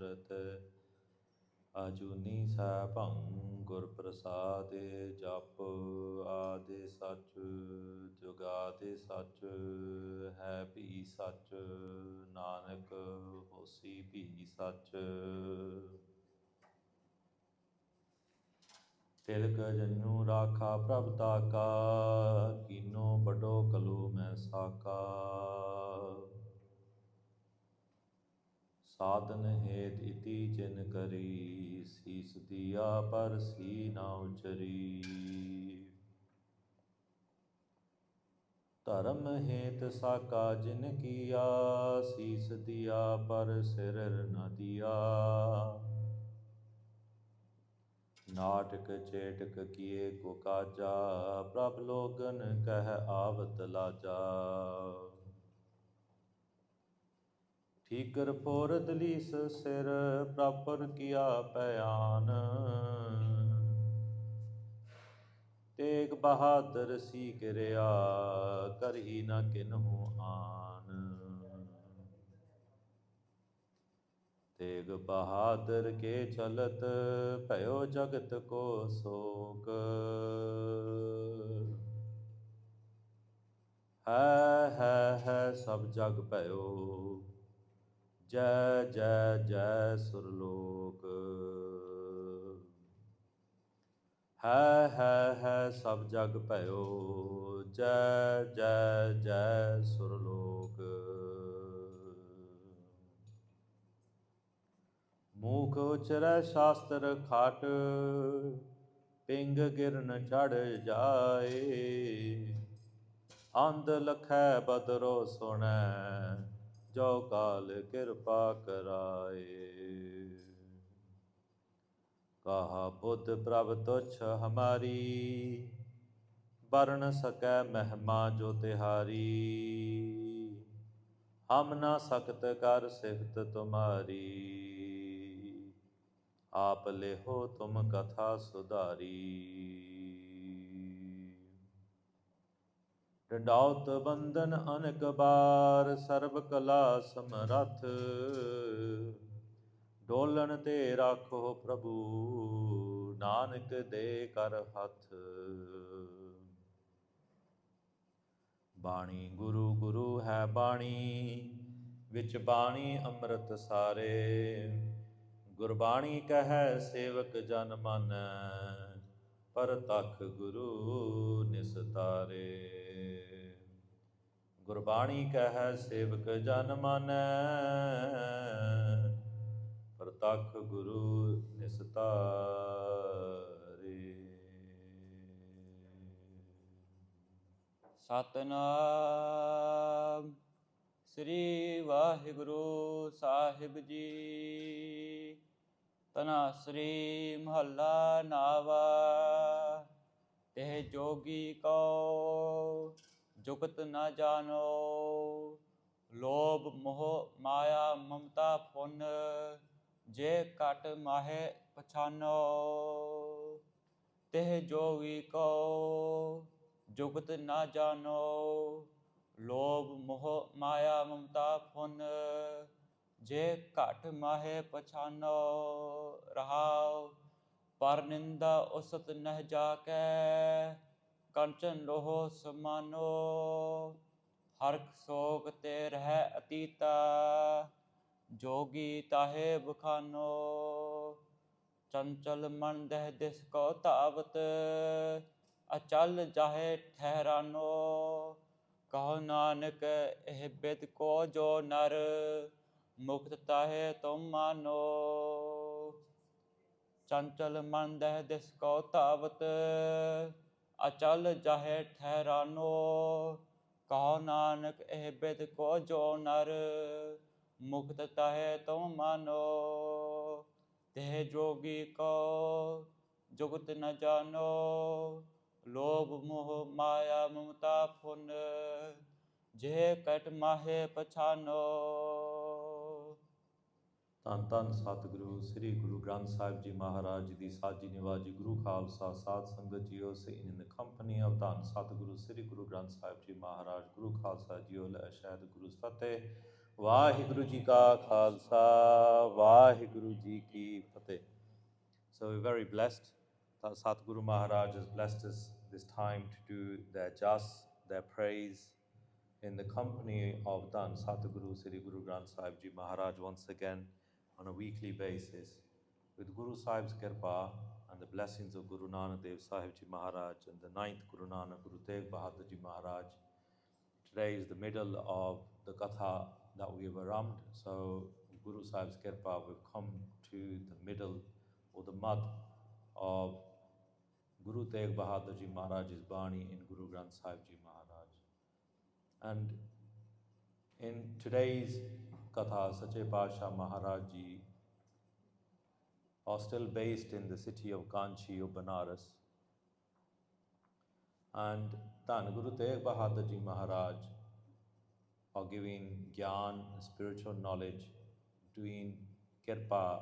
ਅੰਮ੍ਰਿਤ ਅਜੂਨੀ ਸੈਭੰ ਗੁਰ ਪ੍ਰਸਾਦਿ ਜਪ ਆਦਿ ਸਚ ਜੁਗਾਦਿ ਸਚ ਹੈ ਭੀ ਸਚ ਨਾਨਕ ਹੋਸੀ ਭੀ ਸਚ। ਤਿਲਕ ਜਨੂ ਰਾਖਾ ਪ੍ਰਭ ਤਾਕਾ ਕੀਨੋ ਬਡੋ ਕਲੂ ਮੈਂ ਸਾਕਾ। ਸਾਧਨ ਹੇਤ ਇਤੀ ਚਿਨ ਕਰੀ ਸੀਸ ਦੀਆ ਪਰ ਸੀ ਨਾ ਉਚਰੀ। ਧਰਮ ਹੇਤ ਸਾਕਾ ਜਿਨ ਕੀਆ ਸੀਸ ਦੀਆ ਪਰ ਸਿਰ ਨ ਦੀਆ। ਨਾਟਕ ਚੇਟਕ ਕੀਏ ਕੋ ਕਾਜਾ ਪ੍ਰਭ ਲੋਗਨ ਕਹਿ ਆਵਤ ਲਾਜਾ। ਠੀਕਰ ਫੋਰ ਦਲੀਸ ਸਿਰ ਪ੍ਰਭੁਰ ਕੀਆ ਪਿਆਨ। ਤੇਗ ਬਹਾਦਰ ਸੀ ਕਿਰਿਆ ਕਰਹੀ ਨ ਕਿਨਹੂ ਆਨ। ਤੇਗ ਬਹਾਦਰ ਕੇ ਚਲਤ ਭਇਓ ਜਗਤ ਕੋ ਸੋਕ। ਹੈ ਸਭ ਜਗ ਭਇਓ ਜੈ ਜੈ ਜੈ ਸੁਰਲੋਕ। ਹੈ ਸਭ ਜਗ ਭਇਓ ਜੈ ਜੈ ਜੈ ਸੁਰਲੋਕ। ਮੂਖ ਉਚਰੈ ਸ਼ਾਸਤਰ ਖਾਟ ਪਿੰਗ ਗਿਰਨ ਚੜ ਜਾਏ। ਅੰਧ ਲਖੈ ਬਦਰੋ ਸੁਣੈ ਜੋ ਕਾਲ ਕਿਰਪਾ ਕਰਾਏ। ਕਹਾ ਬੁੱਧ ਪ੍ਰਭ ਤੁਛ ਹਮਾਰੀ ਬਰਨ ਸਕੈ ਮਹਿਮਾ ਜੋ ਤਿਹਾਰੀ। ਹਮ ਨ ਸਕਤ ਕਰ ਸਿਫਤ ਤੁਮਾਰੀ ਆਪ ਲੇਹੋ ਤੁਮ ਕਥਾ ਸੁਧਾਰੀ। ਡੰਡਾਉਤ ਬੰਦਨ ਅਨਕ ਬਾਰ ਸਰਬ ਕਲਾ ਸਮਰੱਥ। ਡੋਲਣ ਤੇ ਰਾਖੋ ਪ੍ਰਭੂ ਨਾਨਕ ਦੇ ਕਰ ਹੱਥ। ਬਾਣੀ ਗੁਰੂ ਗੁਰੂ ਹੈ ਬਾਣੀ ਵਿੱਚ ਬਾਣੀ ਅੰਮ੍ਰਿਤ ਸਾਰੇ। ਗੁਰਬਾਣੀ ਕਹੈ ਸੇਵਕ ਜਨ ਮਾਨੈ ਪਰਤਖ ਗੁਰੂ ਨਿਸਤਾਰੇ। ਗੁਰਬਾਣੀ ਕਹੈ ਸੇਵਕ ਜਨ ਮਾਨੈ ਪਰਤਖ ਗੁਰੂ ਨਿਸਤਾਰੇ। ਸਤਿਨਾਮ ਸ੍ਰੀ ਵਾਹਿਗੁਰੂ ਸਾਹਿਬ ਜੀ। ਧਨਾਸਰੀ ਮਹੱਲਾ ਨਾਵਾ। ਤਹਿ ਜੋਗੀ ਕਉ ਜੁਗਤ ਨ ਜਾਨੋ ਲੋਭ ਮੋਹ ਮਾਇਆ ਮਮਤਾ ਫੁਨ ਜੇ ਘਟ ਮਾਹੇ ਪਛਾਨੋ। ਤਹਿ ਜੋਗੀ ਕਉ ਜੁਗਤ ਨ ਜਾਨੋ ਲੋਭ ਮੋਹ ਮਾਇਆ ਮਮਤਾ ਫੁਨ ਜੇ ਘਟ ਮਾਹੇ ਪਛਾਨੋ। ਰਹਾਉ ਪਰ ਨਿੰਦਾ ਉਸਤ ਨਹਿ ਜਾਕੈ ਕੰਚਨ ਲੋਹ ਸਮਾਨੋ। ਹਰਖ ਸੋਗ ਤੇ ਰਹਿ ਅਤੀਤਾ ਜੋਗੀ ਤਾਹੇ ਬਖਾਨੋ। ਚੰਚਲ ਮਨ ਦਹਿ ਦਿਸ ਕੋ ਧਾਵਤ ਅਚਲ ਜਾਹੇ ਠਹਿਰਾਨੋ। ਕਹੋ ਨਾਨਕ ਇਹ ਬਿਦ ਕੋ ਜੋ ਨਰ ਮੁਕਤ ਤਾਹੇ ਤੁਮ ਮਾਨੋ। ਚੰਚਲ ਮਨ ਦਹਿ ਦਿਸ ਕੋ ਧਾਵਤ ਅਚਲ ਜਾਹੇ ਠਹਿਰਾਨੋ। ਕਹੋ ਨਾਨਕ ਇਹ ਬਿਦ ਕੋ ਜੋ ਨਰ ਮੁਕਤ ਤਾਹੇ ਤੁਮ ਮਾਨੋ। ਤਹਿ ਜੋਗੀ ਕਉ ਜੁਗਤ ਨ ਜਾਨੋ ਲੋਭ ਮੋਹ ਮਾਇਆ ਮਮਤਾ ਫੁਨ ਜੇ ਕਟ ਮਾਹੇ ਪਛਾਨੋ। ਧੰਨ ਧੰਨ ਸਤਿਗੁਰੂ ਸ੍ਰੀ ਗੁਰੂ ਗ੍ਰੰਥ ਸਾਹਿਬ ਜੀ ਮਹਾਰਾਜ ਜੀ ਦੀ ਸਾਜੀ ਨਿਵਾਜੀ ਗੁਰੂ ਖਾਲਸਾ ਸਾਧ ਸੰਗਤ JIO say in company of ਧੰਨ ਸਤਿਗੁਰੂ ਸ੍ਰੀ ਗੁਰੂ ਗ੍ਰੰਥ ਸਾਹਿਬ ਜੀ ਮਹਾਰਾਜ ਗੁਰੂ ਖਾਲਸਾ ਜੀਓ ਲੈ ਸ਼ਹਿਦ ਗੁਰੂ ਫਤਿਹ। Vaheguru Ji Ka Khalsa, Vaheguru Ji Ki Fateh. So we're very blessed that Satguru Maharaj has blessed us this time to do their jas, their praise in the company of Dhan, Satguru Sri Guru Granth Sahib Ji Maharaj once again on a weekly basis with Guru Sahib's Kirpa and the blessings of Guru Nanak Dev Sahib Ji Maharaj and the ninth Guru Nanak Guru Tegh Bahadur Ji Maharaj. Today is the middle of the katha that we have arranged. So Guru Sahib's Kirpa, we've come to the middle or the Madh of Guru Tegh Bahadur Ji Maharaj's bani in Guru Granth Sahib Ji Maharaj. And in today's katha, Sache Pasha Maharaj Ji are still based in the city of Kanchi or Banaras. And Dhan Guru Tegh Bahadur Ji Maharaj are giving gyan, spiritual knowledge, doing kirpa,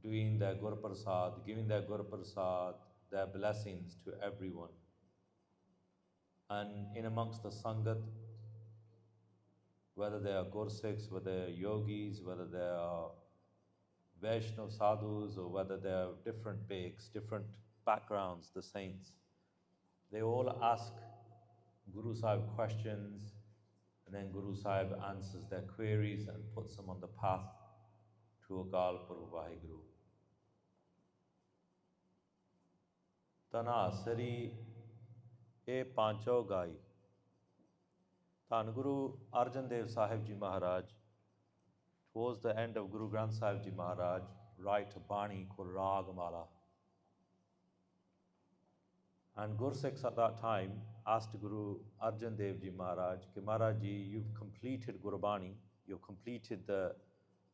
doing their Gur Prasad, giving their Gur Prasad, their blessings to everyone. And in amongst the Sangat, whether they are Gursikhs, whether they are yogis, whether they are Vaishnav sadhus, or whether they are different bheks, different backgrounds, the saints, they all ask Guru Sahib questions, and then Guru Sahib answers their queries and puts them on the path to Akal Purv Vaheguru. Dhanasri e pancho gai. Dhan Guru Arjan Dev Sahib Ji Maharaj, towards the end of Guru Granth Sahib Ji Maharaj, write a bani called Ragmala. And Gursikhs at that time asked Guru Arjan Dev Ji Maharaj, Ki Maharaj Ji, you've completed Gurbani, you've completed the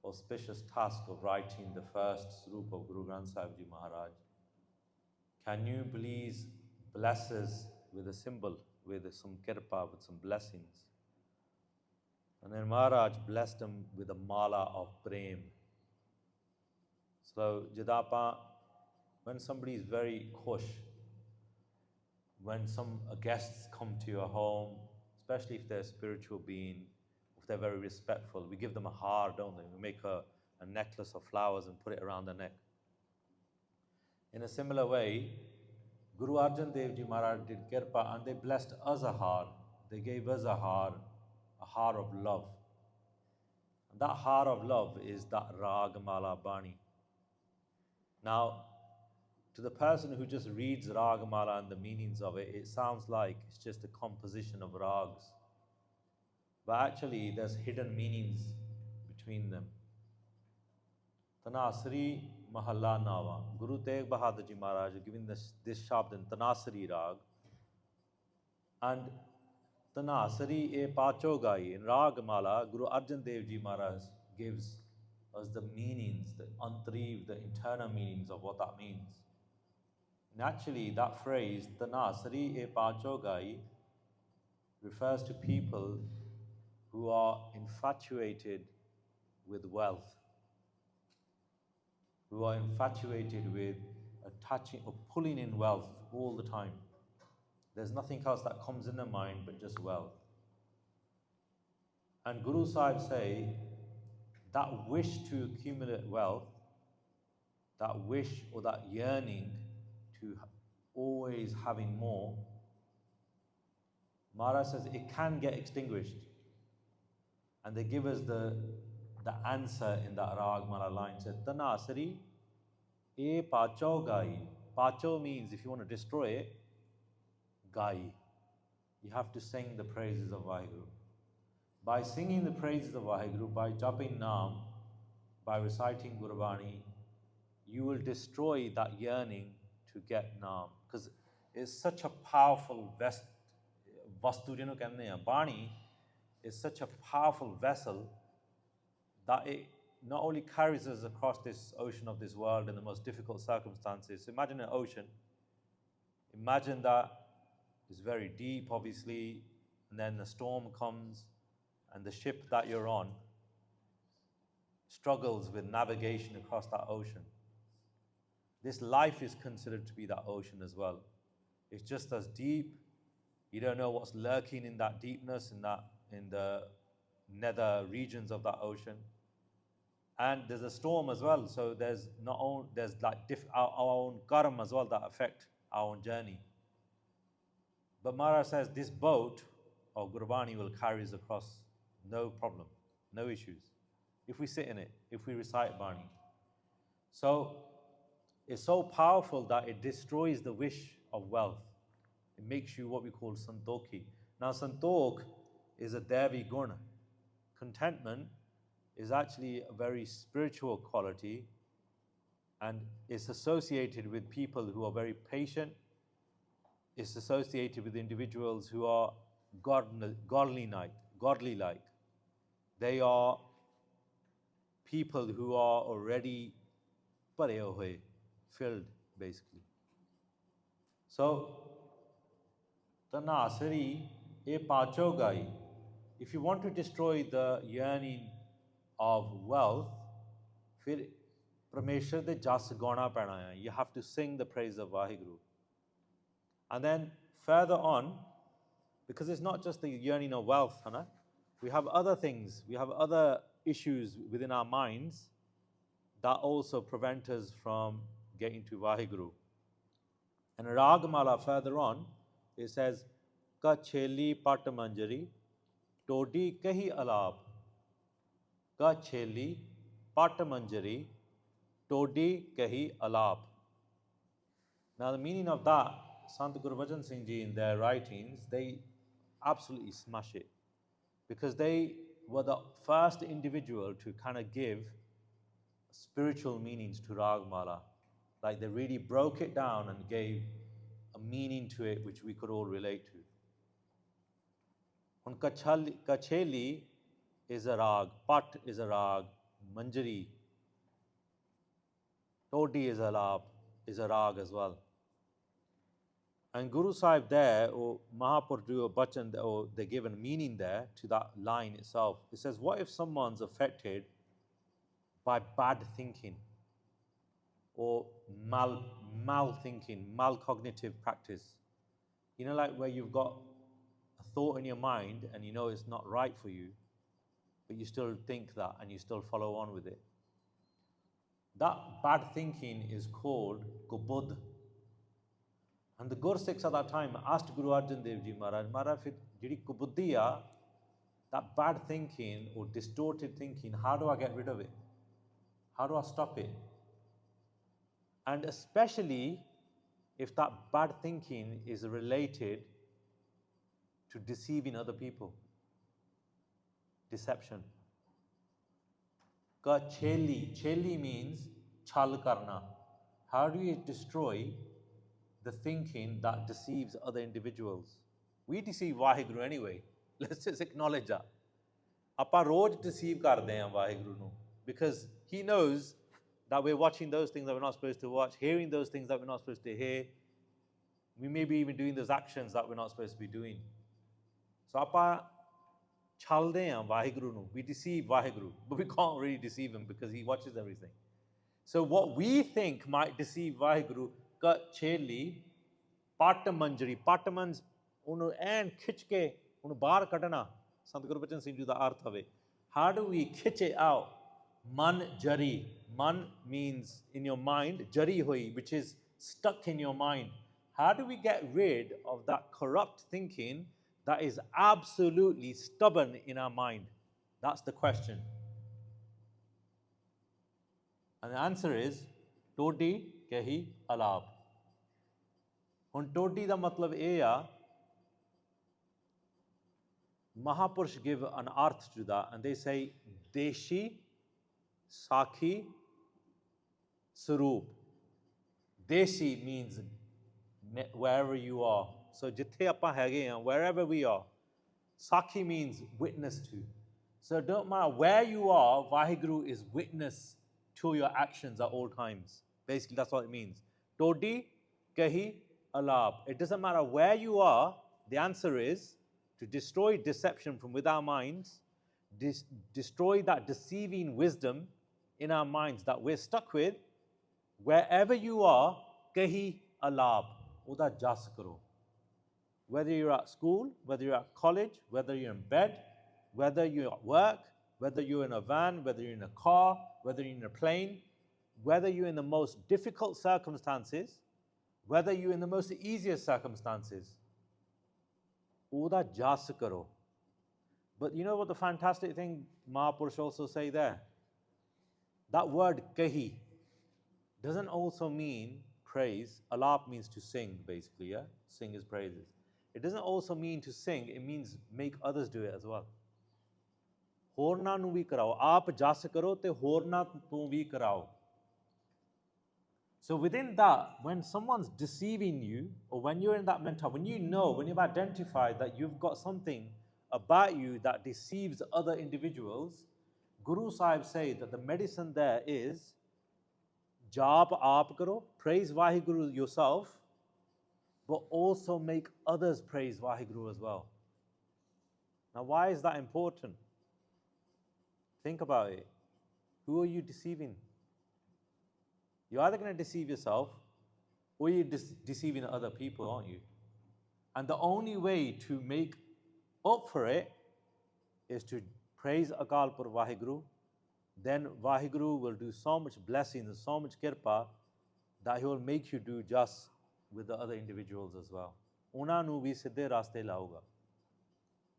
auspicious task of writing the first Swarup of Guru Granth Sahib Ji Maharaj. Can you please bless us with a symbol, with some kirpa, with some blessings? And then Maharaj blessed him with a mala of prem. So, Jadapa, when somebody is very khush, when some guests come to your home, especially if they're a spiritual being, if they're very respectful, we give them a har, don't they? We make a necklace of flowers and put it around their neck. In a similar way, Guru Arjan Dev Ji Maharaj did kirpa and they blessed us a har. They gave us a har of love. And that har of love is that Ragmala Bani. Now, to the person who just reads Ragmala and the meanings of it, it sounds like it's just a composition of rags. But actually, there's hidden meanings between them. Dhanasri Mahalla Nava. Guru Tegh Bahadur Ji Maharaj is giving this shabd in Dhanasri Rag. And Dhanasri e Pacho Gai. In Ragmala, Guru Arjan Dev Ji Maharaj gives us the meanings, the antriv, the internal meanings of what that means. Naturally, that phrase, Dhanasri e Pacho Gai, refers to people who are infatuated with wealth, who are infatuated with attaching or pulling in wealth all the time. There's nothing else that comes in their mind but just wealth. And Guru Sahib say, that wish to accumulate wealth, that wish or that yearning to always having more, Maharaj says it can get extinguished. And they give us the answer in that Ragmala line. It says, Dhanasri e pacho gai. Pacho means if you want to destroy it, gai. You have to sing the praises of Vaheguru. By singing the praises of Vaheguru, by japing Naam, by reciting Gurbani, you will destroy that yearning to get Naam. Because it's such a powerful vastu, Bani is such a powerful vessel that it not only carries us across this ocean of this world in the most difficult circumstances. Imagine an ocean. Imagine that it's very deep, obviously, and then the storm comes, and the ship that you're on struggles with navigation across that ocean. This life is considered to be that ocean as well. It's just as deep. You don't know what's lurking in that deepness, in the nether regions of that ocean. And there's a storm as well, so there's like our own karma as well that affect our own journey. But Maharaj says this boat of Gurbani will carry us across, no problem, no issues, if we sit in it, if we recite Bani. So it's so powerful that it destroys the wish of wealth. It makes you what we call santokhi. Now santokh is a devi guna. Contentment is actually a very spiritual quality, and it's associated with people who are very patient. It's associated with individuals who are godly-like. They are people who are already filled, basically. So, Dhanasri e pachogai. If you want to destroy the yearning of wealth, फिर परमेश्वर दे जस गाना पैना है. You have to sing the praise of Vaheguru. And then further on, because it's not just the yearning of wealth, Hana, we have other things, we have other issues within our minds that also prevent us from getting to Vaheguru. And Ragamala further on, it says, Ka cheli pat manjari, todi kahi alap. Ka cheli pat manjari, todi kahi alap. Now the meaning of that, Sant Guru Bhajan Singh Ji in their writings, they absolutely smash it. Because they were the first individual to kind of give spiritual meanings to Ragmala. Like they really broke it down and gave a meaning to it which we could all relate to. Kacheli is a rag, Pat is a rag, Manjari, Todi is a rag as well. And Guru Sahib there, or Mahapur drew a button, or they give a meaning there to that line itself. It says, what if someone's affected by bad thinking or mal thinking, malcognitive practice? You know, like where you've got a thought in your mind and you know it's not right for you, but you still think that and you still follow on with it. That bad thinking is called kubud. And the Gursikhs at that time asked Guru Arjan Dev Ji Maharaj, jidi kubuddhiya, that bad thinking or distorted thinking, how do I get rid of it? How do I stop it? And especially if that bad thinking is related to deceiving other people. Deception. Ka cheli means chal karna. How do you destroy the thinking that deceives other individuals? We deceive Vaheguru anyway. Let's just acknowledge that. ਆਪਾਂ ਰੋਜ਼ deceive ਕਰਦੇ ਹਾਂ Vaheguru ਨੂੰ, because he knows that we're watching those things that we're not supposed to watch, hearing those things that we're not supposed to hear. We may be even doing those actions that we're not supposed to be doing. So ਆਪਾਂ ਛਲਦੇ ਹਾਂ Vaheguru ਨੂੰ. We deceive Vaheguru, but we can't really deceive him because he watches everything. So what we think might deceive Vaheguru, ka cheli, Patamanjari. Patamans, unu and khich unu bar kadana. Sant Guru Bachan Singh Ji da arth have. How do we khich it out? Man jari. Man means in your mind, jari hoi, which is stuck in your mind. How do we get rid of that corrupt thinking that is absolutely stubborn in our mind? That's the question. And the answer is, Todi kahi alab. On Todi da matlab eya, Mahapurush give an arth to that, and they say, Deshi, Sakhi, Sarup. Deshi means wherever you are. So jithe appa hege hain, wherever we are. Sakhi means witness to. So don't matter where you are, Vaheguru is witness to your actions at all times. Basically, that's what it means. Todi kahi alab. It doesn't matter where you are, the answer is to destroy deception from within our minds, destroy that deceiving wisdom in our minds that we're stuck with. Wherever you are, kahi alab. Uda jas karo. Whether you're at school, whether you're at college, whether you're in bed, whether you're at work, whether you're in a van, whether you're in a car, whether you're in a plane, whether you're in the most difficult circumstances, whether you're in the most easiest circumstances, oda jas karo. But you know what the fantastic thing Mahapurush also say there? That word kahi doesn't also mean praise. Alap means to sing, basically, yeah? Sing is praises. It doesn't also mean to sing, it means make others do it as well. Horna nu vi karao. Aap jas karo te horna tu vi karao. So within that, when someone's deceiving you, or when you're in that mental, when you know, when you've identified that you've got something about you that deceives other individuals, Guru Sahib say that the medicine there is Jap aap karo, praise Vaheguru yourself, but also make others praise Vaheguru as well. Now, why is that important? Think about it. Who are you deceiving? You're either going to deceive yourself or you're deceiving other people, aren't you? And the only way to make up for it is to praise Akal Pur Vaheguru. Then Vaheguru will do so much blessing and so much kirpa that he will make you do just with the other individuals as well. Una nu vi siddhe raste lauga.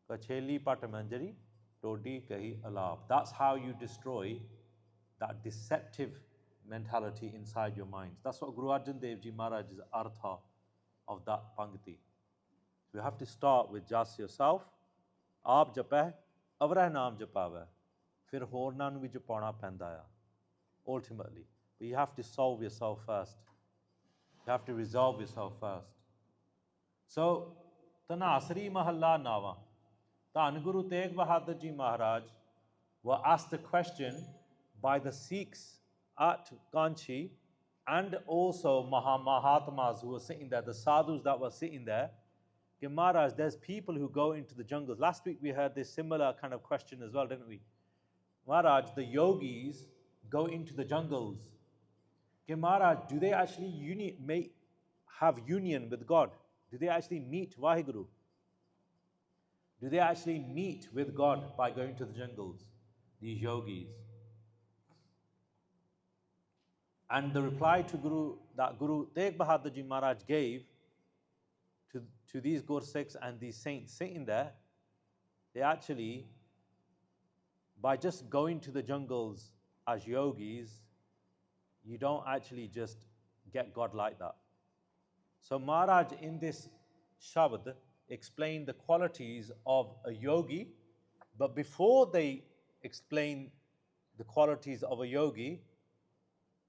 Kacheli pat manjari, todi kahi alap. That's how you destroy that deceptive mentality inside your minds. That's what Guru Arjan Dev Ji Maharaj's artha of that pangti. You have to start with just yourself. Aap japeh, avrah naam japave. Fir horna nu vi japana pendaya. Ultimately. But you have to solve yourself first. You have to resolve yourself first. So, Dhanasri Mahalla Nava. Dhan Guru Tegh Bahadur Ji Maharaj were asked a question by the Sikhs at Kanchi and also Mahatmas who were sitting there, the sadhus that were sitting there. Okay, Maharaj, there's people who go into the jungles. Last week we heard this similar kind of question as well, didn't we? Maharaj, the yogis go into the jungles. Okay, Maharaj, do they actually have union with God? Do they actually meet Vaheguru? Do they actually meet with God by going to the jungles, these yogis? And the reply to Guru Tegh Bahadur Ji Maharaj gave to these Gursikhs and these saints sitting there, they actually, by just going to the jungles as yogis, you don't actually just get God like that. So Maharaj in this shabad explained the qualities of a yogi, but before they explain the qualities of a yogi,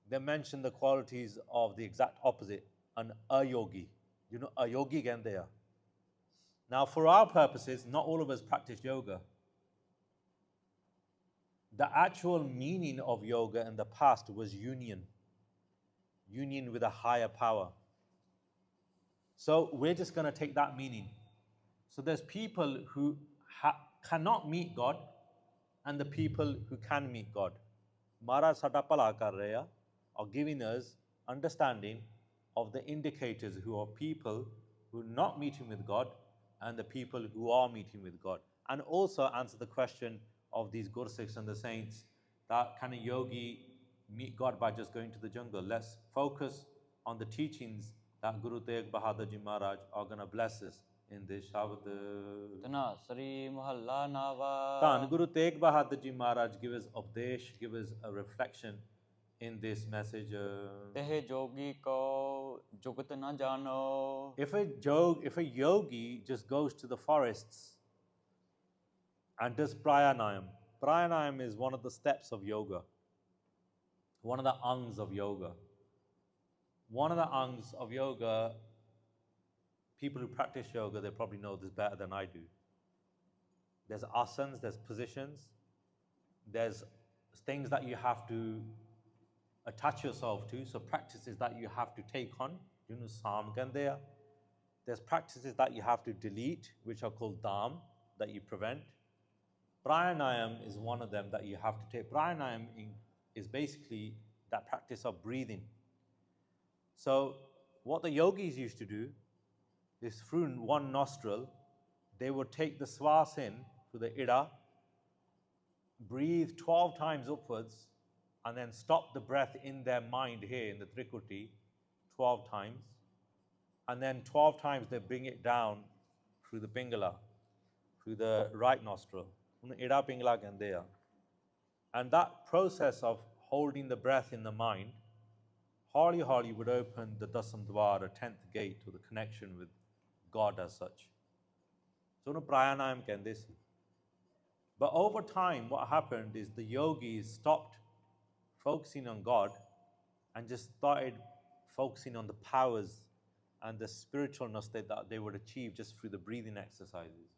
they mention the qualities of the exact opposite, an ayogi. You know, a yogi gandaya. Now, for our purposes, not all of us practice yoga. The actual meaning of yoga in the past was union with a higher power. So we're just going to take that meaning. So there's people who cannot meet God and the people who can meet God. Maharaj sada pala kar rahe hai, or giving us understanding of the indicators who are people who are not meeting with God and the people who are meeting with God. And also answer the question of these Gursikhs and the saints, that can a yogi meet God by just going to the jungle? Let's focus on the teachings that Guru Tegh Bahadur Ji Maharaj are going to bless us in this Shabad. Dhanasri Mahalla Nava. Dhan Guru Tegh Bahadur Ji Maharaj give us updesh, give us a reflection in this message. Tegh jogi ko jugat na jano. If a yogi just goes to the forests and does pranayam is one of the steps of yoga, one of the angs of yoga. One of the angs of yoga, people who practice yoga, they probably know this better than I do. There's asanas, there's positions, there's things that you have to attach yourself to, so practices that you have to take on, there's practices that you have to delete, which are called dham, that you prevent. Pranayam is one of them that you have to take. Pranayam is basically that practice of breathing. So what the yogis used to do is through one nostril, they would take the swas in through the ida, breathe 12 times upwards and then stop the breath in their mind here in the Trikuti 12 times. And then 12 times they bring it down through the Pingala, through the right nostril. Ida Pingala kehande a. And that process of holding the breath in the mind, hauly would open the Dasam Dwar, the 10th gate, to the connection with God as such. So no pranayam kehande si. But over time, what happened is the yogis stopped focusing on God and just started focusing on the powers and the spiritualness that they would achieve just through the breathing exercises.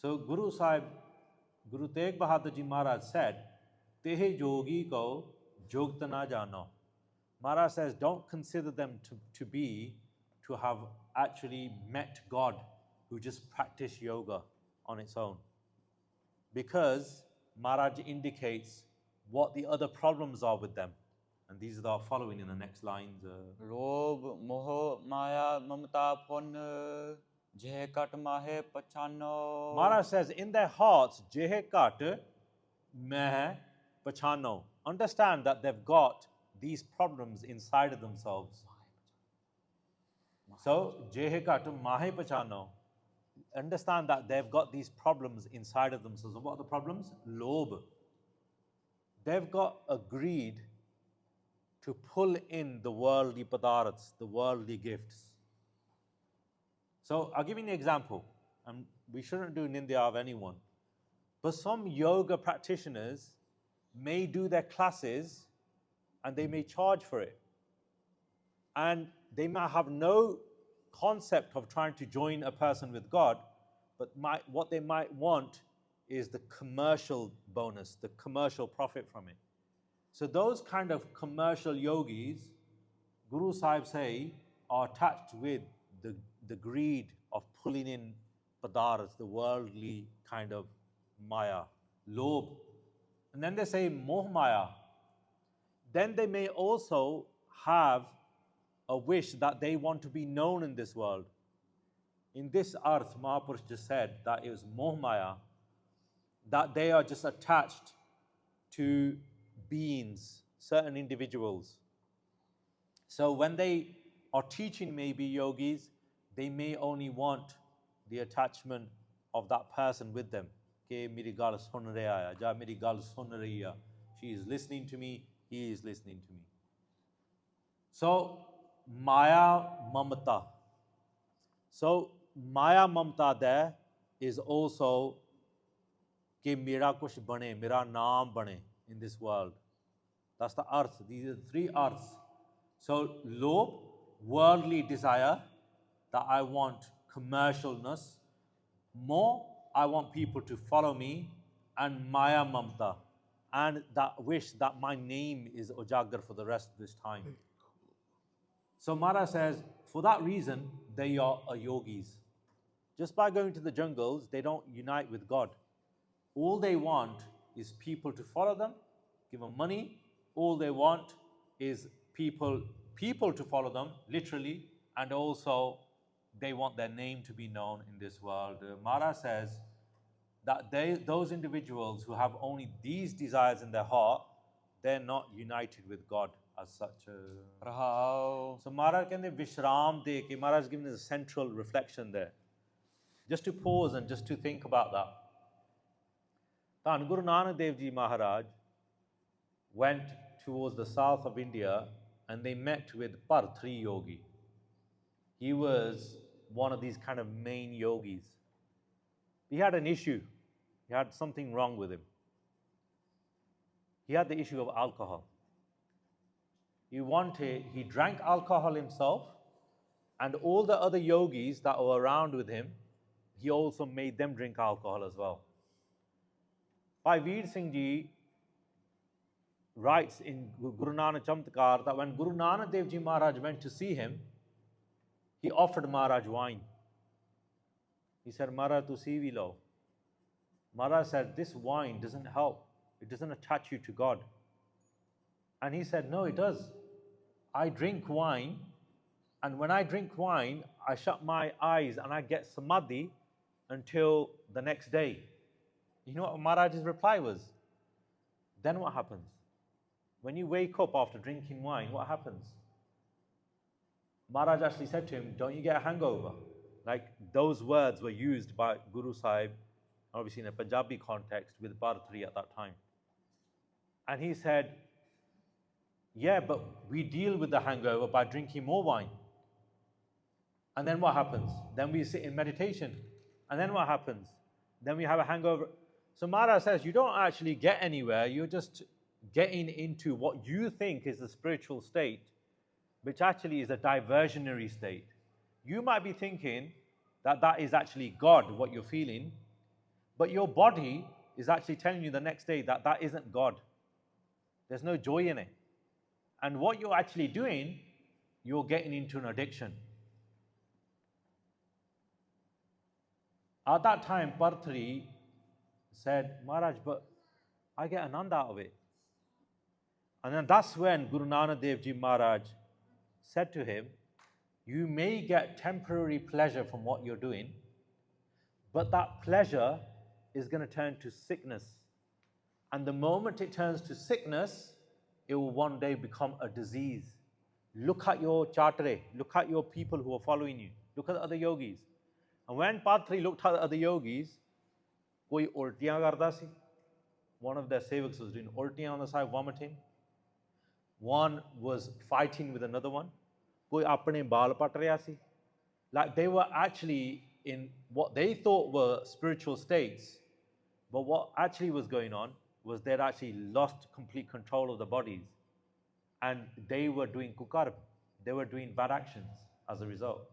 So Guru Sahib, Guru Tegh Bahadur Ji Maharaj said, Tegh yogi ko jogta na jano. Maharaj says, don't consider them to have actually met God, who just practice yoga on its own. Because Maharaj indicates what the other problems are with them. And these are following in the next lines. Lob, moh, maya, mamata, pon, jeh kat mahe pachano. Maharaj says, in their hearts, jeh kat meh pachano. Understand that they've got these problems inside of themselves. So, jeh kat mahe pachano. Understand that they've got these problems inside of themselves. And what are the problems? Lob. They've got a greed to pull in the worldly padarths, the worldly gifts. So I'll give you an example, and we shouldn't do Nindya of anyone. But some yoga practitioners may do their classes and they may charge for it. And they might have no concept of trying to join a person with God, but what they might want is the commercial bonus, the commercial profit from it. So those kind of commercial yogis, Guru Sahib say, are attached with the greed of pulling in padarthas, the worldly kind of maya, lob. And then they say moh maya. Then they may also have a wish that they want to be known in this world. In this arth, Mahapurush just said that it was moh maya, that they are just attached to beings, certain individuals. So when they are teaching maybe yogis, they may only want the attachment of that person with them. Ke meri gal sun raha hai, ja meri gal sun rahi hai. She is listening to me, he is listening to me. So Maya Mamata. So Maya Mamata there is also ke mera kuch bane, mera naam bane in this world. That's the arth. These are the three arths. So lob, worldly desire, that I want commercialness. Moh, I want people to follow me. And Maya Mamta, and that wish that my name is Ujagar for the rest of this time. So Maharaj says, for that reason, they are yogis. Just by going to the jungles, they don't unite with God. All they want is people to follow them, give them money. All they want is people to follow them, literally, and also they want their name to be known in this world. Maharaj says that those individuals who have only these desires in their heart, they're not united with God as such. So Maharaj kehande Vishram de ke, Maharaj is giving us a central reflection there. Just to pause and just to think about that. Dhan Guru Nanak Dev Ji Maharaj went towards the south of India and they met with Parthri Yogi. He was one of these kind of main yogis. He had an issue. He had something wrong with him. He had the issue of alcohol. He drank alcohol himself, and all the other yogis that were around with him, he also made them drink alcohol as well. Bhai Veer Singh Ji writes in Guru Nanak Chamtkar that when Guru Nanak Dev Ji Maharaj went to see him, he offered Maharaj wine. He said, Maharaj, tu si vi lo. Maharaj said, this wine doesn't help. It doesn't attach you to God. And he said, no, it does. I drink wine, and when I drink wine, I shut my eyes and I get samadhi until the next day. You know what Maharaj's reply was? Then what happens? When you wake up after drinking wine, what happens? Maharaj actually said to him, don't you get a hangover? Like those words were used by Guru Sahib, obviously in a Punjabi context with Bharatri at that time. And he said, yeah, but we deal with the hangover by drinking more wine. And then what happens? Then we sit in meditation. And then what happens? Then we have a hangover. So Maharaj says, you don't actually get anywhere. You're just getting into what you think is the spiritual state, which actually is a diversionary state. You might be thinking that that is actually God, what you're feeling, but your body is actually telling you the next day that that isn't God. There's no joy in it. And what you're actually doing, you're getting into an addiction. At that time, Bharatri said, Maharaj, but I get anand out of it. And then that's when Guru Nanak Dev Ji Maharaj said to him, you may get temporary pleasure from what you're doing, but that pleasure is going to turn to sickness. And the moment it turns to sickness, it will one day become a disease. Look at your chartre, look at your people who are following you, look at the other yogis. And when Bharatri looked at the other yogis, koi ultiyan karda si. One of their sevaks was doing ultiyan on the side, vomiting. One was fighting with another one. Koi apne baal pat raha si. Like they were actually in what they thought were spiritual states, but what actually was going on was they'd actually lost complete control of the bodies, and they were doing kukarb, they were doing bad actions as a result.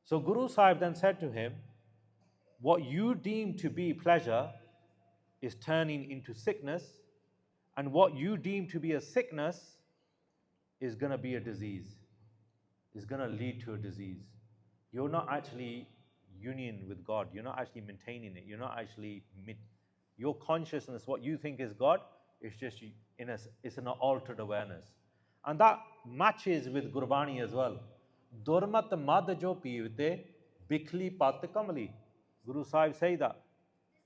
So Guru Sahib then said to him, what you deem to be pleasure is turning into sickness, and what you deem to be a sickness is going to be a disease, is going to lead to a disease. You're not actually union with God, you're not actually maintaining it, you're not actually your consciousness, what you think is God, it's just it's an altered awareness. And that matches with Gurbani as well. Durmat madh jo pivte bikhli pat kamali. Guru Sahib say that.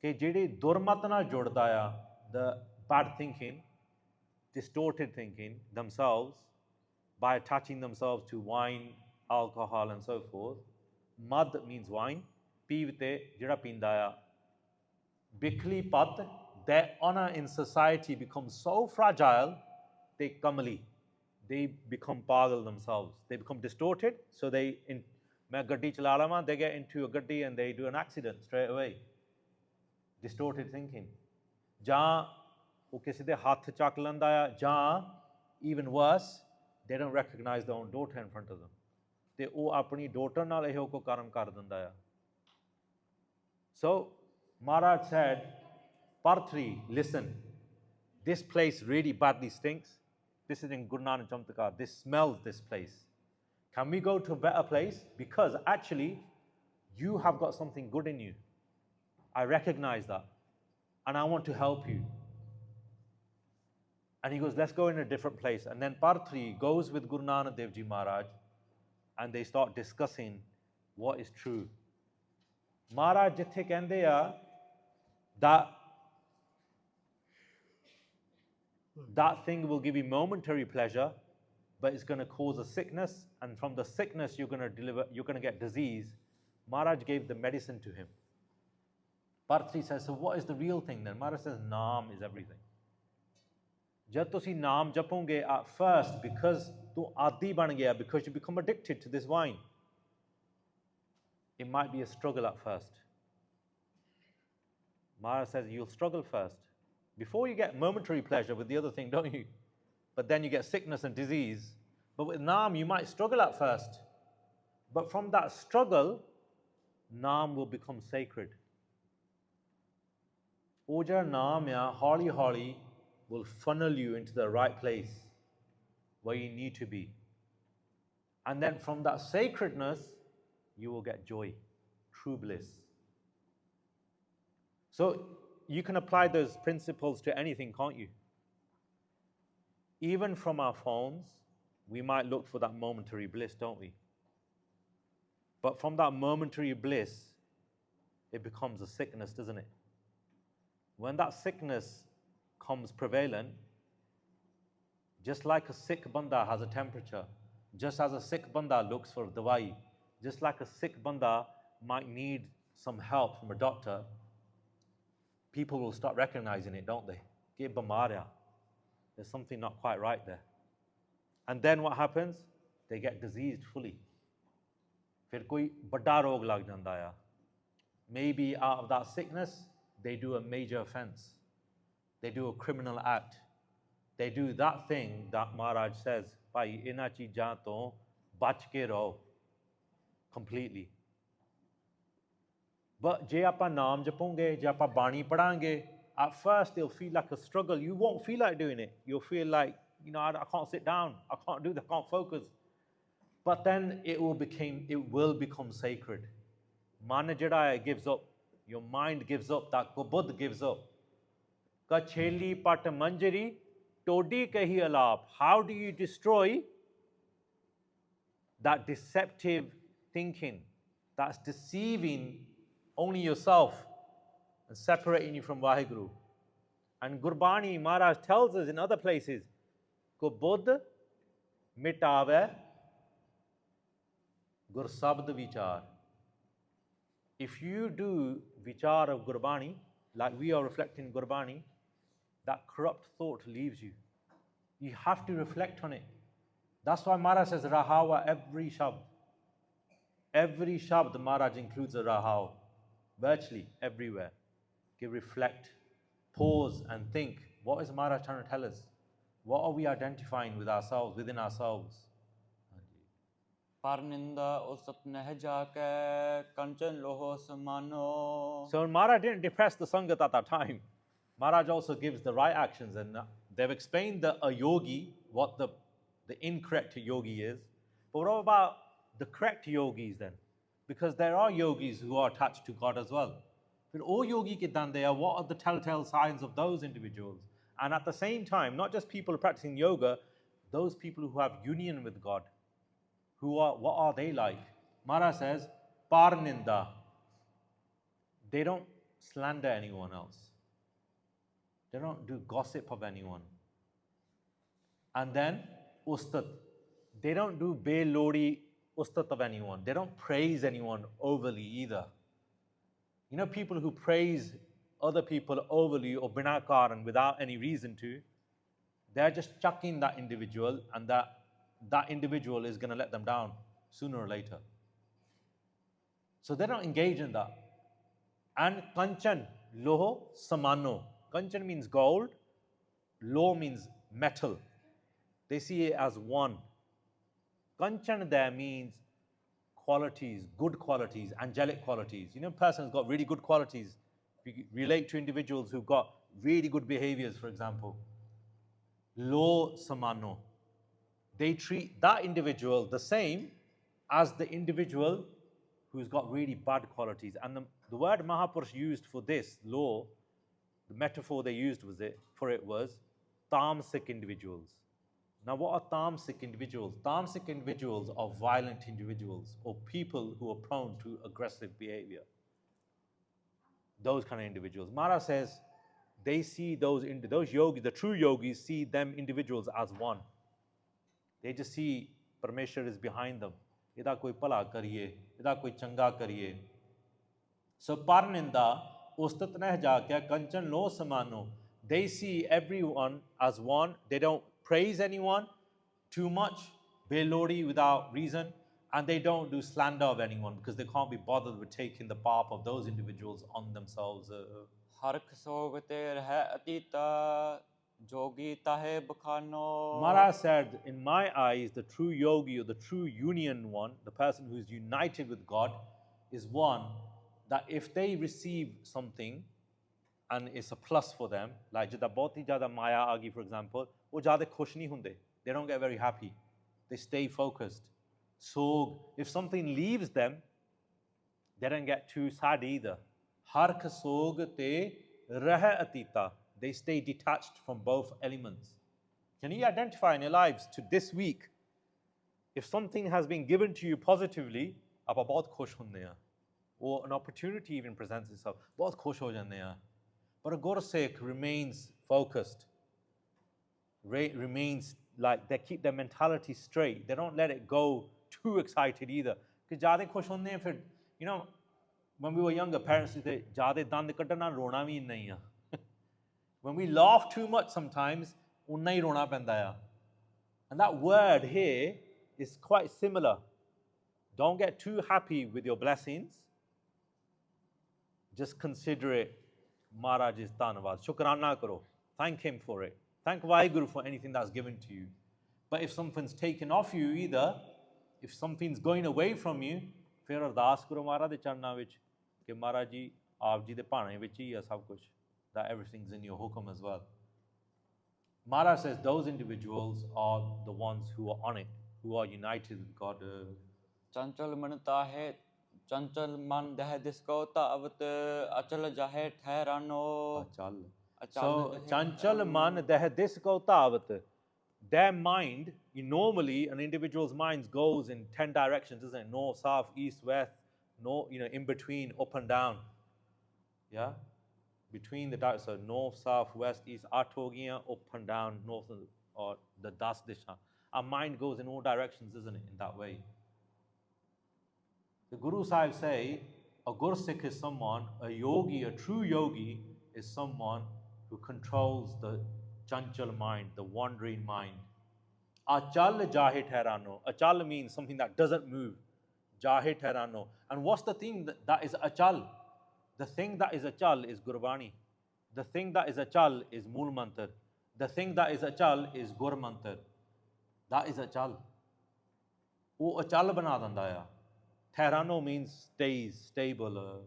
Ke jehdi durmat na judda, the bad thinking, distorted thinking themselves, by attaching themselves to wine, alcohol and so forth. Madh means wine. Pivte, jehda pindaya. Bikhli pat, their honor in society becomes so fragile, they kamali, they become pagal themselves. They become distorted, so they, main gaddi chala lama, they get into a gaddi and they do an accident straight away. Distorted thinking. Jahan wo kisi de haath chak landa, jahan even worse, they don't recognize their own daughter in front of them. Te oh apni daughter naal eho ko karam kar denda. So Maharaj said, Bharatri, listen, this place really badly stinks. This is in Guru Nanak Jamtakar. This smells, this place. Can we go to a better place? Because actually, you have got something good in you. I recognize that. And I want to help you. And he goes, let's go in a different place. And then Bharatri goes with Guru Nanak Dev Ji Maharaj, and they start discussing what is true. Maharaj jithe kende ya, that thing will give you momentary pleasure, but it's going to cause a sickness, and from the sickness you're going to get disease. Maharaj gave the medicine to him. Bharatri says, so what is the real thing then? Maharaj says, Naam is everything. Jad tusi naam japonge at first, because tu adi ban gaya, because you become addicted to this wine, it might be a struggle at first. Maharaj says, you'll struggle first. Before you get momentary pleasure with the other thing, don't you? But then you get sickness and disease. But with Naam, you might struggle at first. But from that struggle, Naam will become sacred. Oja Naam ya, holi holi, will funnel you into the right place where you need to be. And then from that sacredness, you will get joy, true bliss. So you can apply those principles to anything, can't you? Even from our phones, we might look for that momentary bliss, don't we? But from that momentary bliss, it becomes a sickness, doesn't it? when that sickness comes prevalent, just like a sick banda has a temperature, just as a sick banda looks for dawai, just like a sick banda might need some help from a doctor, people will start recognizing it, don't they? Ke bamar hai. There's something not quite right there. And then what happens? They get diseased fully. Fir koi badda rog lag janda hai. Maybe out of that sickness, they do a major offense. They do a criminal act. They do that thing that Maharaj says, Bhai, ina cheejan to bach ke raho completely. But je aapa naam japonge, je aapa bani padange, at first they'll feel like a struggle. You won't feel like doing it. You'll feel like, I can't sit down. I can't do that. I can't focus. But then it will become sacred. Man jada gives up. Your mind gives up. That kubud gives up. Kacheli pat manjari, todi kahi alap. How do you destroy that deceptive thinking that's deceiving only yourself and separating you from Vaheguru? And Gurbani Maharaj tells us in other places, ko buddh mitave gur sabd vichar. If you do vichar of Gurbani, like we are reflecting Gurbani, that corrupt thought leaves you. You have to reflect on it. That's why Maharaj says Rahawa every Shabd. Every Shabd Maharaj includes a Rahav. Virtually everywhere. You reflect, pause and think. What is Maharaj trying to tell us? What are we identifying with ourselves, within ourselves? So Maharaj didn't depress the Sangat at that time. Maharaj also gives the right actions, and they've explained a yogi, what the incorrect yogi is. But what about the correct yogis then? Because there are yogis who are attached to God as well. But all yogi ke dande are, what are the telltale signs of those individuals? And at the same time, not just people practicing yoga, those people who have union with God, what are they like? Maharaj says, Parninda. They don't slander anyone else. They don't do gossip of anyone. And then, ustat. They don't do be-lodi ustat of anyone. They don't praise anyone overly either. People who praise other people overly or binakar and without any reason to, they're just chucking that individual, and that individual is going to let them down sooner or later. So they don't engage in that. And kanchan, loho, samano. Kanchan means gold, lo means metal. They see it as one. Kanchan there means qualities, good qualities, angelic qualities. A person who's got really good qualities. If you relate to individuals who've got really good behaviors, for example, lo samano. They treat that individual the same as the individual who's got really bad qualities. And the word Mahapurush used for this, law, the metaphor they used for it was tamasic individuals. Now, what are tamasic individuals? Tamasic individuals are violent individuals or people who are prone to aggressive behavior. Those kind of individuals. Maharaj says they see those yogis, the true yogis, see them individuals as one. They just see Parmeshwar is behind them. Ida koi pala kariye, ida koi changa kariye. So Parninda, ustat neh jaakya kanchan lo samano. They see everyone as one. They don't praise anyone too much, belodi without reason, and they don't do slander of anyone because they can't be bothered with taking the path of those individuals on themselves. Maharaj said, in my eyes, the true yogi or the true union one, the person who is united with God, is one that if they receive something and it's a plus for them, like jada bahut jada maya aagi, for example, wo jada khush nahi hunde. They don't get very happy. They stay focused. So if something leaves them, they don't get too sad either. Hark sog te rah atita. They stay detached from both elements. Can you identify in your lives to this week, if something has been given to you positively, aap bahut khush hunde hain, or an opportunity even presents itself, bahut khush ho jande hain. But a Gursikh remains focused, remains like they keep their mentality straight. They don't let it go too excited either. Because jade khush honde hain fir, you know, when we were younger, parents used to say, jade dand kadna rona vi nahi hai. When we laugh too much sometimes, unna hi rona penda hai. And that word here is quite similar. Don't get too happy with your blessings. Just consider it Maharaj's dhanavad. Shukrana karo. Thank him for it. Thank Vaheguru for anything that's given to you. But if something's taken off you either, if something's going away from you, फिर अरदास करो महाराज दे चरणा विच कि महाराज जी आप जी दे भाणे विच ही है सब कुछ, that everything's in your hukum as well. Maharaj says those individuals are the ones who are on it, who are united with God. चंचल मन ताहे चंचल मन दह दिसको तावत अचल जाहे ठहरानो Achal. अचल So, जाहे chanchal man deh disko tavat. Their mind, normally an individual's mind goes in 10 directions, isn't it? North, south, east, west, no, in between, up and down. Yeah? Between the directions, so north, south, west, east, up and down, north, or the das disha. Our mind goes in all directions, isn't it? In that way. The Guru Sahib say, a Gursikh is someone, a yogi, a true yogi is someone who controls the chanchal mind, the wandering mind. Achal jahe thairano. Achal means something that doesn't move. Jahe thairano. And what's the thing that is achal? The thing that is achal is Gurbani. The thing that is achal is Mool Mantar. The thing that is achal is Gur Mantar. That is achal. वो achal बना देंदा है. Thairano means stays, stable.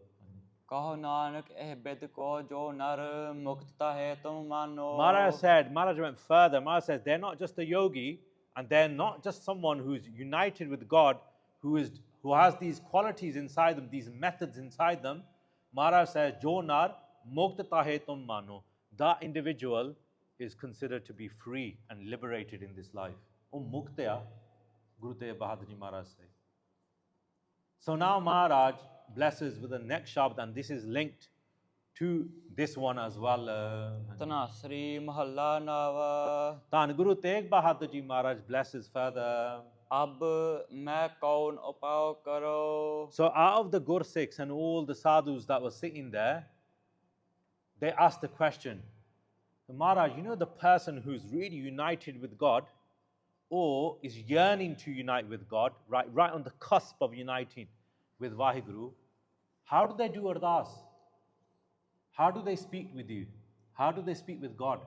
कहो नानक एह बेद को जो नर मुक्तता है तुम मानो. Maharaj went further. Maharaj says they're not just a yogi, and they're not just someone who's united with God, who has these qualities inside them, these methods inside them. Maharaj says, Jo nar muktata hai tum mano. That individual is considered to be free and liberated in this life. Muktaya, Guru Tegh Bahadur Ji Maharaj say. So now Maharaj blesses with the next shabd, and this is linked to this one as well. Dhanasri mahalla nawa. Dhan Guru Tegh Bahadur Ji Maharaj blesses further. अब मैं कौन उपाय करो. So out of the Gursikhs and all the sadhus that were sitting there, they asked the question, Maharaj, you know the person who's really united with God or is yearning to unite with God, right on the cusp of uniting with Vaheguru, how do they do ardas? How do they speak with you? How do they speak with God?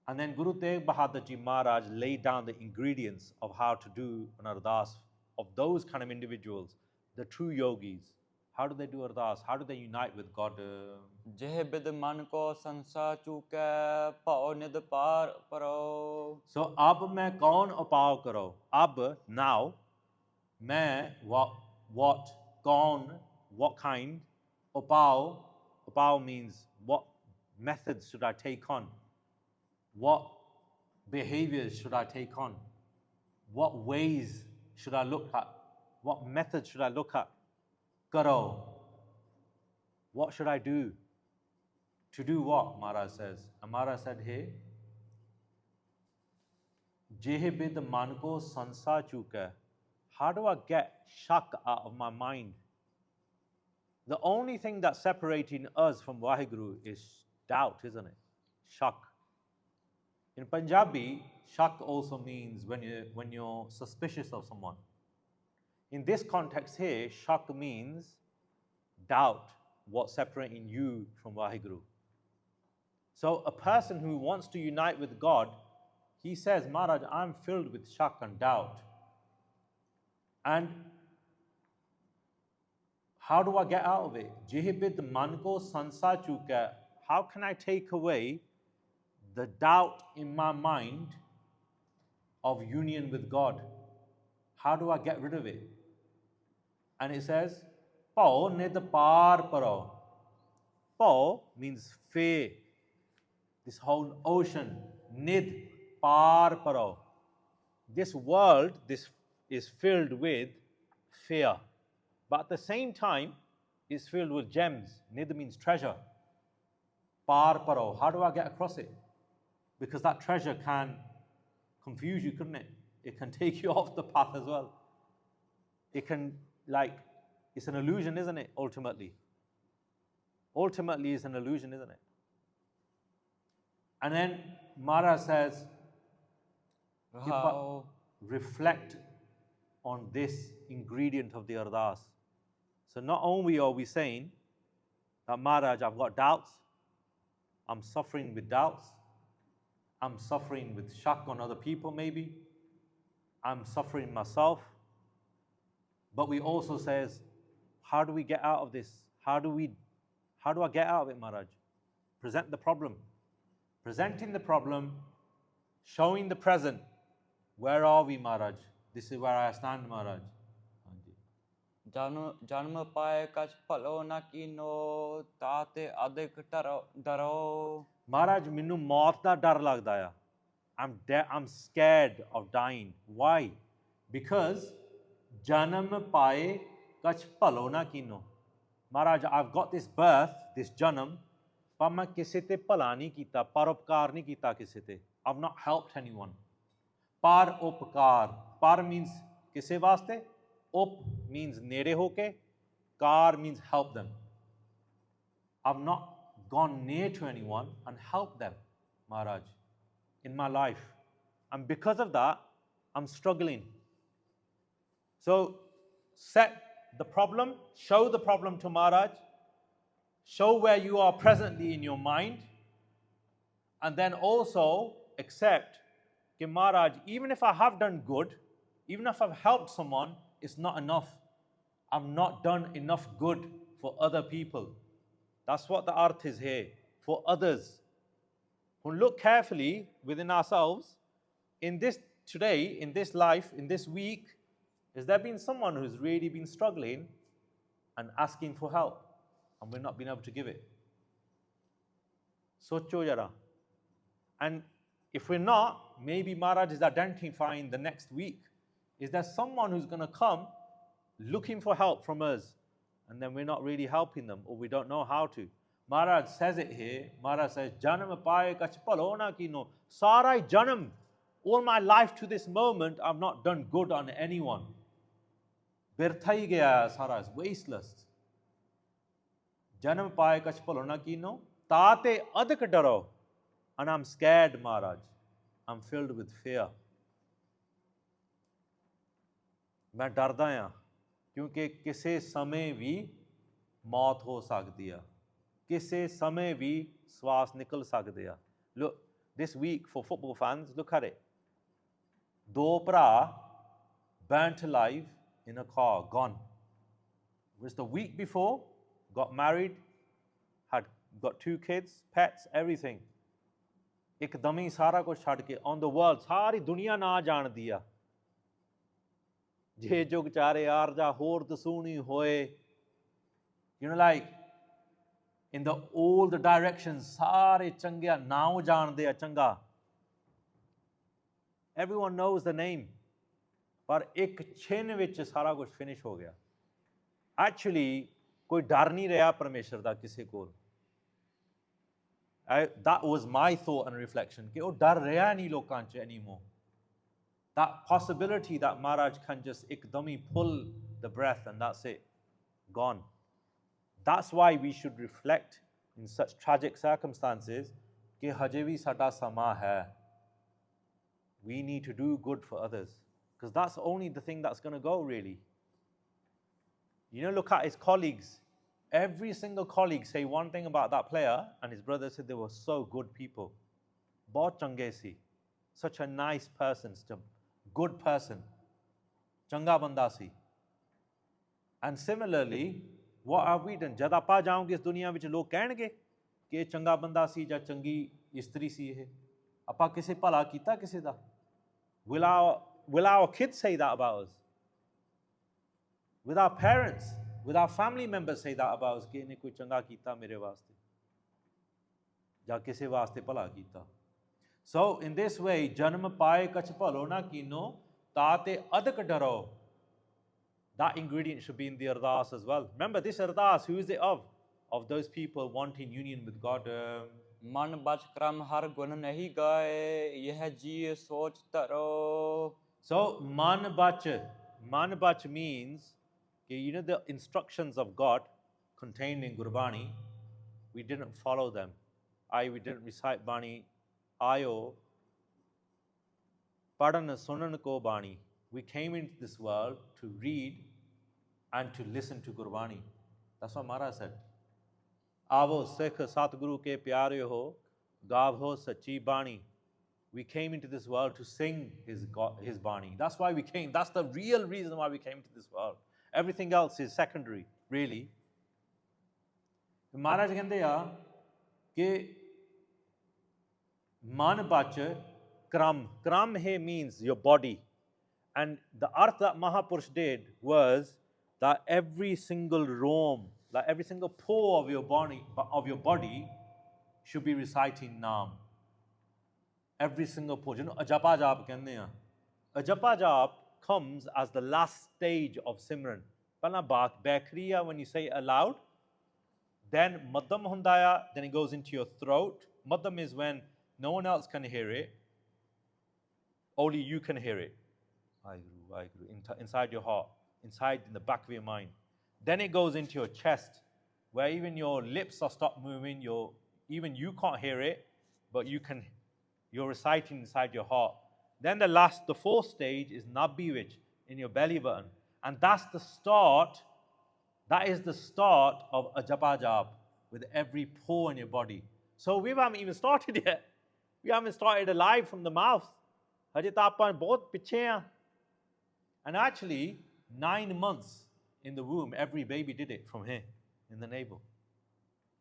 And then Guru Tegh Bahadur Ji Maharaj laid down the ingredients of how to do an ardas of those kind of individuals, the true yogis. How do they do ardas? How do they unite with God? जेह बिद मन को संसा चूके पाओ निद पार परो. So, ab main kaun upav karo? Ab, now, main, what, kaun, what kind, upav means what methods should I take on? What behaviors should I take on? What ways should I look at? What methods should I look at? Karo. What should I do? To do what? Maharaj says. And Maharaj said, hey, Jeh bid man ko sansa chuka. How do I get shak out of my mind? The only thing that's separating us from Vaheguru is doubt, isn't it? Shak. In Punjabi, shak also means when you're suspicious of someone. In this context here, shak means doubt, what's separating you from Vaheguru. So a person who wants to unite with God, he says, Maharaj, I'm filled with shak and doubt. And how do I get out of it? Jihibid manko sansa chuka. How can I take away the doubt in my mind of union with God? How do I get rid of it? And it says, Pao nid par paro. Pao means fear. This whole ocean, nid par paro. This world, this is filled with fear. But at the same time, it's filled with gems. Nid means treasure. Par paro. How do I get across it? Because that treasure can confuse you, couldn't it? It can take you off the path as well. It can, like, it's an illusion, isn't it, ultimately? Ultimately, it's an illusion, isn't it? And then Mara says, How reflect on this ingredient of the ardas. So not only are we saying that, Maharaj, I've got doubts, I'm suffering with doubts, I'm suffering with shak on other people maybe, I'm suffering myself, but we also says, how do we get out of this? How do I get out of it, Maharaj? Present the problem. Presenting the problem, showing the present. Where are we, Maharaj? This is where I stand, Maharaj. ਜਨਮ ਪਾਏ ਕਛ ਭਲੋ ਨਾ ਕੀਨੋ ਤਾਤੇ ਅਧਿਕ ਡਰੋ Maharaj, ਮੈਨੂੰ ਮੌਤ ਦਾ ਡਰ ਲੱਗਦਾ ਆ. I'm scared of dying. Why? Because janam paye kach phalo na kino. Maharaj, I've got this birth, this janam, ਪਰ ਮੈਂ ਕਿਸੇ ਤੇ ਭਲਾ ਨਹੀਂ ਕੀਤਾ, ਪਰਉਪਕਾਰ ਨਹੀਂ ਕੀਤਾ ਕਿਸੇ ਤੇ. I've not helped anyone. ਪਰਉਪਕਾਰ. Par means ਕਿਸੇ ਵਾਸਤੇ, up means nere hoke, kar means help them. I've not gone near to anyone and helped them, Maharaj, in my life. And because of that, I'm struggling. So set the problem, show the problem to Maharaj, show where you are presently in your mind, and then also accept that, Maharaj, even if I have done good, even if I've helped someone, it's not enough. I've not done enough good for other people. That's what the arth is here, for others. Who look carefully within ourselves, in this today, in this life, in this week, has there been someone who's really been struggling and asking for help, and we've not been able to give it? Socho jara. And if we're not, maybe Maharaj is identifying the next week. Is there someone who's going to come looking for help from us, and then we're not really helping them, or we don't know how to? Maharaj says it here. Maharaj says, Janam paye kach phalo na kino. Sarai janam. All my life to this moment, I've not done good on anyone. Birtha hi gaya sara, is wasteless. Janam paye kach phalo na kino. Taate adak daro. And I'm scared, Maharaj. I'm filled with fear. मैं डरदा हाँ क्योंकि किसी समय भी मौत हो सकती है, किसी समय भी श्वास निकल सकते हैं. Look, this week for football fans, look at it. दो भरा burnt alive in a car, gone. Was the week before, got married, had got 2 kids, pets, everything. एकदम ही सारा कुछ छड़ के on the world, सारी दुनिया ना जान दिया. जे जुग चारे आरजा होर दसूनी होए, you know, like in the all the directions, सारे चंगिया नाव जान दिया चंगा. Everyone knows the name, पर एक छिन विच सारा कुछ finish हो गया. Actually, कोई डर नहीं रहा परमेश्वर दा किसी को. That was my thought and reflection. कि वो डर रहा नहीं लोकां च anymore. That possibility that Maharaj can just ikdami pull the breath and that's it, gone. That's why we should reflect in such tragic circumstances कि हजे भी साडा समा है. We need to do good for others, because that's only the thing that's going to go, really. You know, look at his colleagues. Every single colleague say one thing about that player, and his brother said they were so good people. Bahut change si. Such a nice person, good person. Changa banda si. And similarly, what have we done? Jad aapa jaunge is duniya vich log kehnge कि चंगा बंदा सी या चंगी इस्त्री सी है. ਆਪਾਂ ਕਿਸੇ ਭਲਾ ਕੀਤਾ ਕਿਸੇ ਦਾ? Will our kids say that about us? Will our parents, will our family members say that about us कि ਇਹਨੇ ਕੋਈ ਚੰਗਾ ਕੀਤਾ ਮੇਰੇ ਵਾਸਤੇ ਜਾਂ ਕਿਸੇ ਵਾਸਤੇ ਭਲਾ ਕੀਤਾ? So in this way, ਜਨਮ ਪਾਏ ਕਛ ਭਲੋ ਨਾ ਕੀਨੋ ਤਾਤੇ ਅਦਕ ਡਰੋ. That ingredient should be in the ardas as well. Remember, this ardas, who is it of? of those people wanting union with God. ਮਨ ਬਚ ਕਰਮ ਹਰ ਗੁਣ ਨਹੀਂ ਗਾਏ ਇਹ ਜੀ ਸੋਚ ਧਰੋ So man bach means you know the instructions of God contained in Gurbani, we didn't follow them. We didn't recite Bani. Ayo padan sunan ko Bani. We came into this world to read and to listen to Gurbani. That's what Maharaj said. Avo Sikh Satguru ke pyare ho, gav ho sachi Bani. We came into this world to sing his Bani. That's why we came. That's the real reason why we came to this world. Everything else is secondary, really. Maharaj kehande a ke man bach kram he means your body. And the arth that Mahapurush did was that every single roam, like every single pore of your body should be reciting Naam. Every single pore. You know, ajapa jap kehande hain. Ajapa jap comes as the last stage of Simran. Pehla bakriya when you say it aloud. Then Madham hundaya, then it goes into your throat. Madham is when no one else can hear it. Only you can hear it. Inside your heart, inside in the back of your mind. Then it goes into your chest, where even your lips are stopped moving. Even you can't hear it, but you're reciting inside your heart. Then the fourth stage is Nabbivich, in your belly button. And that's the start. That is the start of a japa jap with every pore in your body. So we haven't even started yet. We haven't started alive from the mouth. Haje ta apan bahut piche hain. And actually, 9 months in the womb, every baby did it from here, in the navel.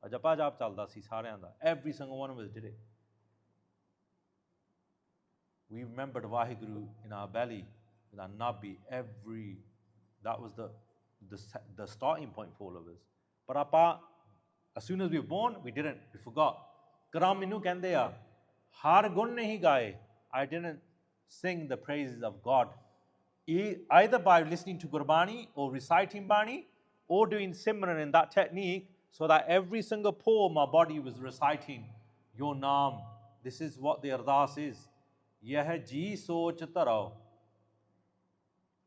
Japa jap chalda si sareyan da. Every single one of us did it. We remembered Vaheguru in our belly, with our nabbi, that was the starting point for all of us. But as soon as we were born, we didn't. We forgot. Karam minu kehande a, har gun nahi gaye. I didn't sing the praises of God. Either by listening to Gurbani or reciting Bani or doing Simran in that technique, so that every single pore of my body was reciting your Naam. This is what the Ardas is. Yeh ji soch tarao.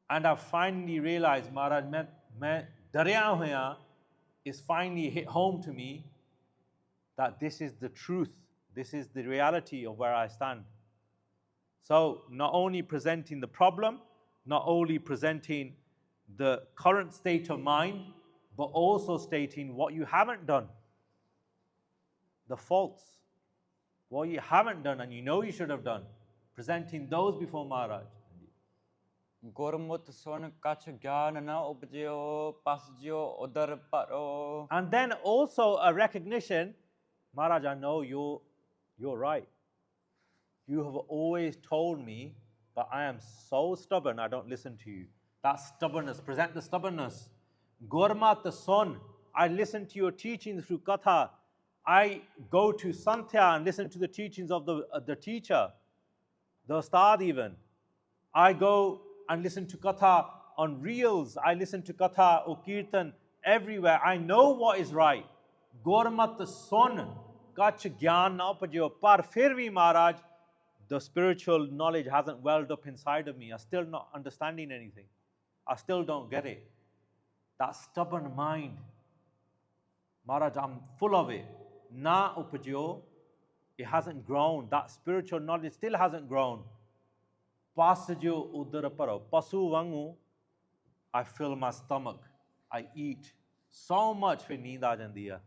And I finally realized, Maharaj, main darya hoya is finally hit home to me that this is the truth. This is the reality of where I stand. So not only presenting the problem, not only presenting the current state of mind, but also stating what you haven't done, the faults, what you haven't done and you know you should have done, presenting those before Maharaj. ਗੁਰਮੁਤ ਸੁਨ ਕਛ ਗਿਆਨ ਨ ਉਪਜਿਓ ਪਸ ਜਿਓ ਉਦਰ ਭਰੋ. And then also a recognition, Maharaj, I know you're right. You have always told me, but I am so stubborn, I don't listen to you. That stubbornness, present the stubbornness. Gurmat son, I listen to your teachings through katha. I go to Santya and listen to the teachings of the teacher, the Ustad even. I go and listen to katha on reels. I listen to katha or kirtan everywhere. I know what is right. Gurmat son, kach gyan na upajyo. Par fir bhi Maharaj, the spiritual knowledge hasn't welled up inside of me. I'm still not understanding anything. I still don't get it. That stubborn mind, Maharaj, I'm full of it. Na upajyo, it hasn't grown. That spiritual knowledge still hasn't grown. Pasajyo udara paro. Pasu vangu, I fill my stomach. I eat so much for neend aa jandi hai.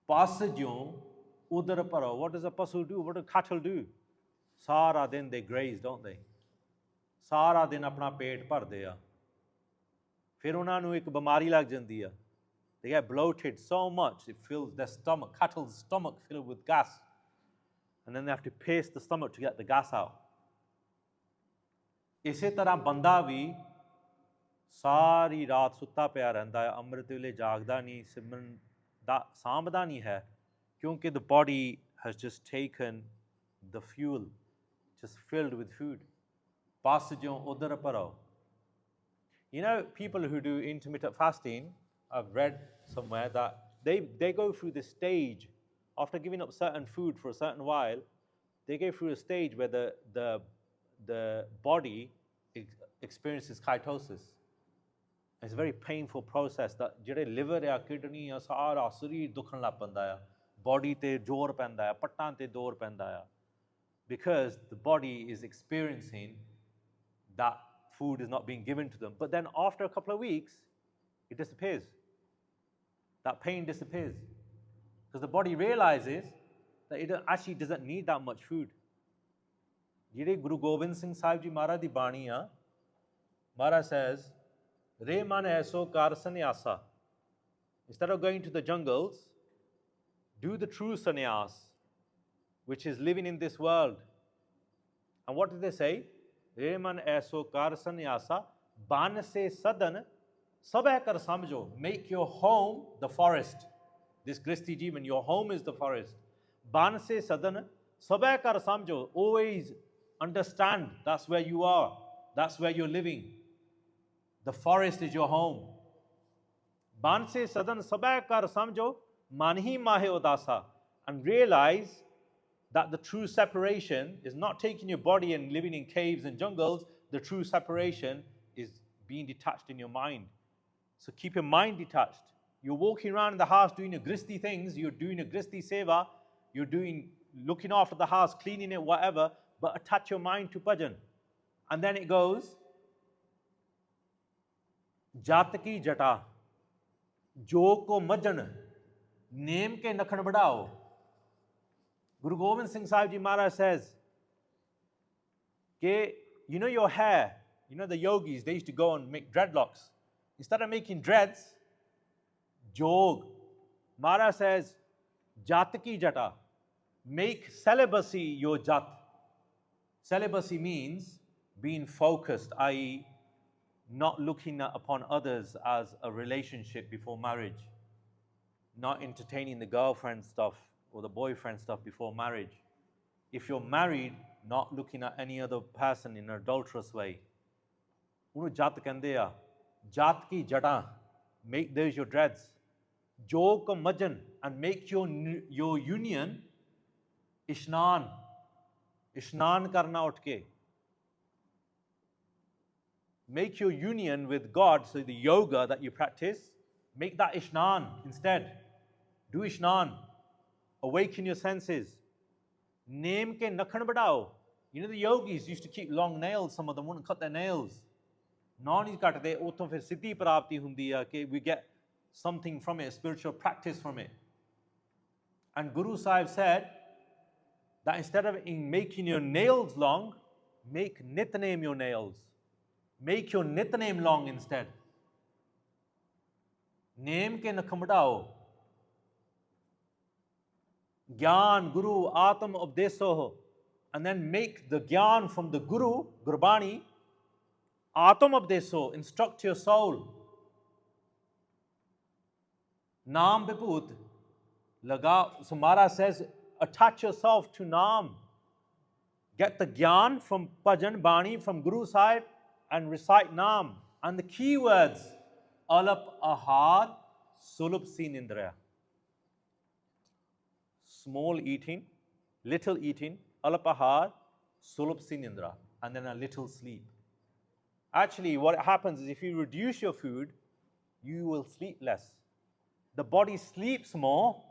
Pasajyo udara paro. What does a pasu do? What do cattle do? Sara din they graze, don't they? Sara din apna pet bharde a. Fir unhanu nu ek bimari lag jandi hai. They get bloated so much, it fills their stomach, cattle's stomach filled with gas. And then they have to paste the stomach to get the gas out. ਇਸੇ ਤਰ੍ਹਾਂ ਬੰਦਾ ਵੀ ਸਾਰੀ ਰਾਤ ਸੁੱਤਾ ਪਿਆ ਰਹਿੰਦਾ ਹੈ, ਅੰਮ੍ਰਿਤ ਵੇਲੇ ਜਾਗਦਾ ਨਹੀਂ, ਸਿਮਰਨ ਦਾ ਸਾਂਭਦਾ ਨਹੀਂ ਹੈ, ਕਿਉਂਕਿ the body has just taken the fuel, just filled with food. ਪਸ ਜਿਉਂ ਉਦਰ ਭਰੋ. You know, people who do intermittent fasting, I've read somewhere that they go through this stage after giving up certain food for a certain while. They go through a stage where the body experiences ketosis. It's a very painful process that ਜਿਹੜੇ liver ਆ kidney ਆ ਸਾਰਾ ਸਰੀਰ ਦੁਖਣ ਲੱਗ ਪੈਂਦਾ ਆ body ਤੇ ਜ਼ੋਰ ਪੈਂਦਾ ਆ ਪੱਟਾਂ ਤੇ ਜ਼ੋਰ ਪੈਂਦਾ ਆ because the body is experiencing that food is not being given to them. But then after a couple of weeks, it disappears. That pain disappears because the body realizes that it actually doesn't need that much food. ਜਿਹੜੇ Guru Gobind Singh Sahib Ji Maharaj ਦੀ ਬਾਣੀ ਆ Maharaj says Re man aso kar sannyasa. Instead of going to the jungles, do the true sannyas, which is living in this world. And what did they say? Re man aso kar sannyasa, ban se sadan, sabah kar samjho. Make your home the forest. This Gristi Jeevan, your home is the forest. Ban se sadan, sabah kar samjho. Always understand that's where you are. That's where you're living. The forest is your home. Ban se sadan sabah kar samjho, manhi mahe udasa. And realize that the true separation is not taking your body and living in caves and jungles. The true separation is being detached in your mind. So keep your mind detached. You're walking around in the house doing your gristi things, you're doing your gristi seva, you're looking after the house, cleaning it, whatever, but attach your mind to bhajan. And then it goes, Jataki jata, jo ko majan, name ke nakhan badao. Guru Gobind Singh Sahib Ji Maharaj says, you know your hair, you know the yogis, they used to go and make dreadlocks. Instead of making dreads, jog. Maharaj says, Jataki jata, make celibacy your jat. Celibacy means being focused, i.e., not looking upon others as a relationship before marriage, not entertaining the girlfriend stuff or the boyfriend stuff before marriage. If you're married, not looking at any other person in an adulterous way. Unu jat kande a, jat ki jada, make those your dreads. Jo ko majan, and make your union ishnan karna utke. Make your union with God, so the yoga that you practice, make that ishnan instead. Do ishnan. Awaken your senses. Name ke nakhan badao. You know the yogis used to keep long nails, some of them wouldn't cut their nails. Naani katde, uthon fir siddhi prapti hundi hai, ke we get something from it, spiritual practice from it. And Guru Sahib said that instead of making your nails long, make nitnem your nails. Make your nitnem long instead. Name ke nakham badao. Gyan, Guru, Atam, Updeso. And then make the Gyan from the Guru, Gurbani, Atam Updeso. Instruct your soul. Naam Vibhut. Laga, so Maharaj says, attach yourself to Naam. Get the Gyan from Bhajan, Bani, from Guru Sahib, and recite Naam. And the key words, Alap Ahad, Sulabh Sinindriya. Small eating, little eating, Alap Ahad, Sulabh Sinindra, and then a little sleep. Actually, what happens is if you reduce your food, you will sleep less. The body sleeps more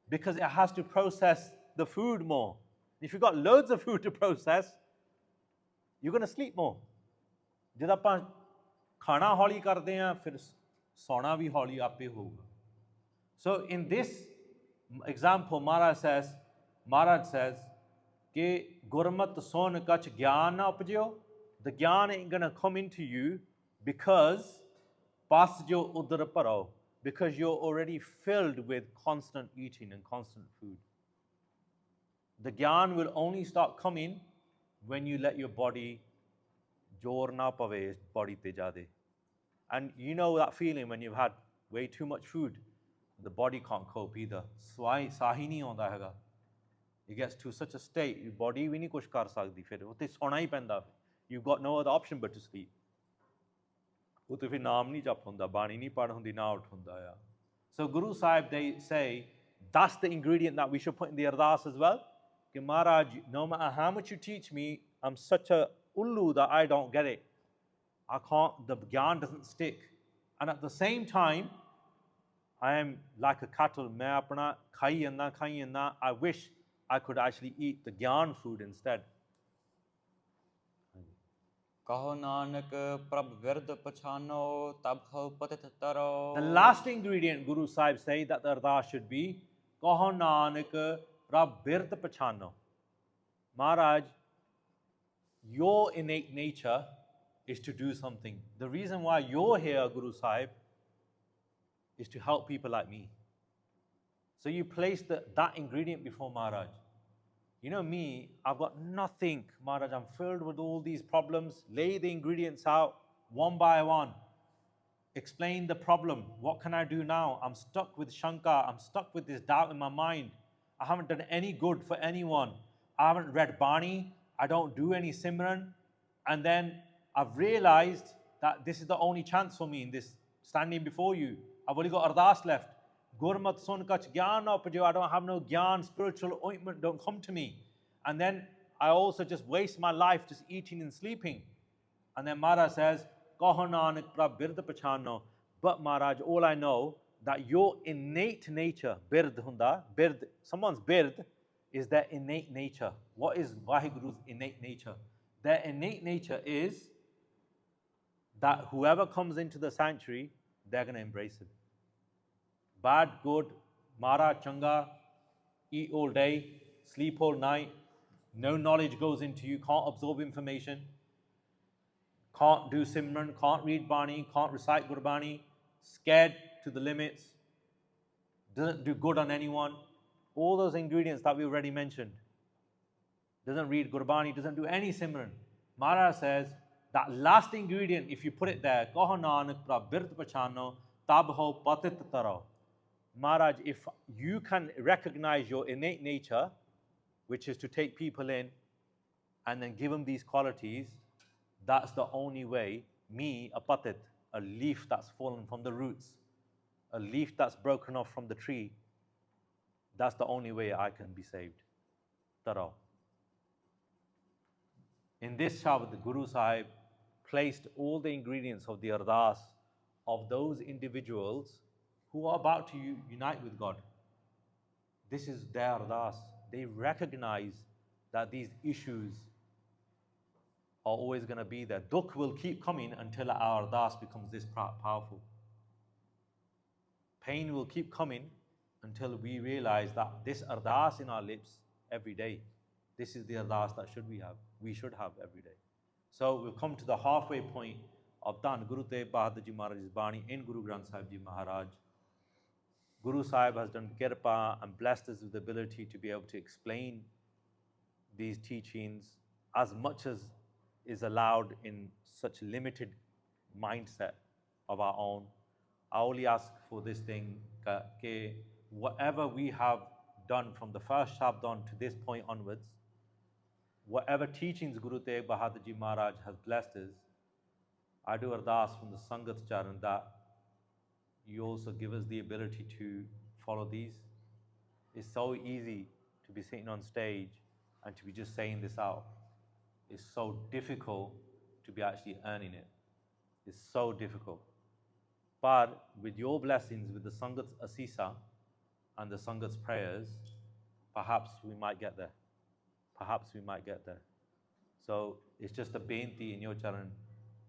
because it has to process the food more. If you've got loads of food to process, you're going to sleep more. जब ਆਪਾਂ ਖਾਣਾ ਹੌਲੀ ਕਰਦੇ ਹਾਂ ਫਿਰ ਸੌਣਾ ਵੀ ਹੌਲੀ ਆਪੇ ਹੋਊਗਾ. So in this example, Maharaj says ਕਿ ਗੁਰਮਤਿ ਸੁਣ ਕਛ ਗਿਆਨ ਨਾ ਉਪਜਿਓ. The gyan ain't going to come into you because ਬਸ ਜੋ ਉਦਰ ਭਰੋ, because you're already filled with constant eating and constant food. The gyan will only start coming when you let your body jor na pave body te jade. And you know that feeling when you've had way too much food, the body can't cope either. Sahi nahi aunda hega. It gets to such a state, your body ਵੀ ਨਹੀਂ ਕੁਛ ਕਰ ਸਕਦੀ, ਫਿਰ ਉੱਥੇ ਸੌਣਾ ਹੀ ਪੈਂਦਾ. You've got no other option but to sleep. ਉੱਥੇ ਫਿਰ ਨਾਮ ਨਹੀਂ ਜਪ ਹੁੰਦਾ, ਬਾਣੀ ਨਹੀਂ ਪੜ੍ਹ ਹੁੰਦੀ, ਨਾ ਉੱਠ ਹੁੰਦਾ ਆ. So Guru Sahib, they say, that's the ingredient that we should put in the ardas as well. Ki Maharaj, no matter how much you teach me, I'm such a ullu that I don't get it. I can't, the gyan doesn't stick. And at the same time, I am like a cattle. Main apna khai janda. I wish I could actually eat the gyan food instead. Kaho Nanak prabh vird pachano tab ho patit taro. The last ingredient Guru Sahib say that the ardas should be, Kaho Nanak prabh vird pachano. Maharaj, your innate nature is to do something. The reason why you're here, Guru Sahib, is to help people like me. So you place that ingredient before Maharaj. You know me, I've got nothing, Maharaj. I'm filled with all these problems. Lay the ingredients out one by one. Explain the problem. What can I do now? I'm stuck with Shanka. I'm stuck with this doubt in my mind. I haven't done any good for anyone. I haven't read Bani. I don't do any Simran. And then I've realized that this is the only chance for me in this standing before you. I've only got ardas left. Gurmat sun kach gyan I don't have no gyan, spiritual ointment don't come to me. And then I also just waste my life just eating and sleeping. And then Maharaj says, Kaho Nanak prabh bird pachano. But Maharaj, all I know that your innate nature, bird hunda, bird, someone's bird is their innate nature. What is Vaheguru's innate nature? Their innate nature is that whoever comes into the sanctuary, they're going to embrace him. Bad, good, mara, changa, eat all day, sleep all night, no knowledge goes into you, can't absorb information, can't do Simran, can't read Bani, can't recite Gurbani, scared to the limits, doesn't do good on anyone. All those ingredients that we already mentioned. Doesn't read Gurbani, doesn't do any Simran. Maharaj says, that last ingredient, if you put it there, Kaho Nanak prabh bird pachano, tab ho patit taro. Maharaj, if you can recognize your innate nature, which is to take people in and then give them these qualities, that's the only way, me, a patit, a leaf that's fallen from the roots, a leaf that's broken off from the tree, that's the only way I can be saved. Taro. In this Shabad, the Guru Sahib placed all the ingredients of the ardas of those individuals who are about to unite with God. This is their ardas. They recognize that these issues are always going to be there. Dukh will keep coming until our ardas becomes this powerful. Pain will keep coming until we realize that this ardas in our lips every day, this is the ardas that we should have every day. So we've come to the halfway point of Dhan Guru Tegh Bahadur Ji Maharaj's Bani in Guru Granth Sahib Ji Maharaj. Guru Sahib has done kirpa and blessed us with the ability to be able to explain these teachings as much as is allowed in such limited mindset of our own. I only ask for this thing, that whatever we have done from the first Shabdan to this point onwards, whatever teachings Guru Tegh Bahadur Ji Maharaj has blessed us, I do ardas from the Sangat Charan that you also give us the ability to follow these. It's so easy to be sitting on stage and to be just saying this out. It's so difficult to be actually earning it. It's so difficult. But with your blessings, with the Sangat's asisa and the Sangat's prayers, perhaps we might get there. Perhaps we might get there. So it's just a beinti in your charan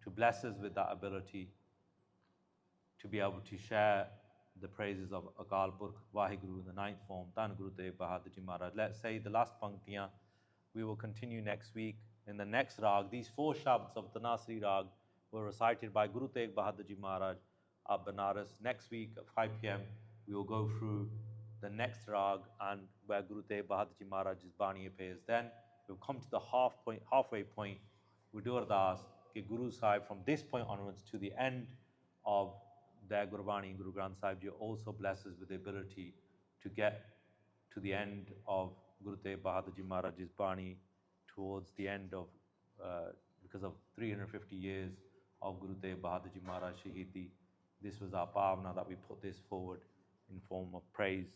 to bless us with that ability to be able to share the praises of Akal Purkh Vaheguru in the ninth form, Dhan Guru Tegh Bahadur Ji Maharaj. Let's say the last panktiyan. We will continue next week in the next rag. These 4 shabads of Dhanasri rag were recited by Guru Tegh Bahadur Ji Maharaj at Banaras. Next week at 5 p.m. we will go through the next rag and where Guru Tegh Bahadur Ji Maharaj's Bani appears. Then we'll come to the halfway point. We do ardas ke Guru Sahib from this point onwards to the end of their Gurbani, Guru Granth Sahib Ji also blesses with the ability to get to the end of Guru Tegh Bahadur Ji Maharaj's Bani towards the end of, because of 350 years of Guru Tegh Bahadur Ji Maharaj Shahidi. This was our bhavna that we put this forward in form of praise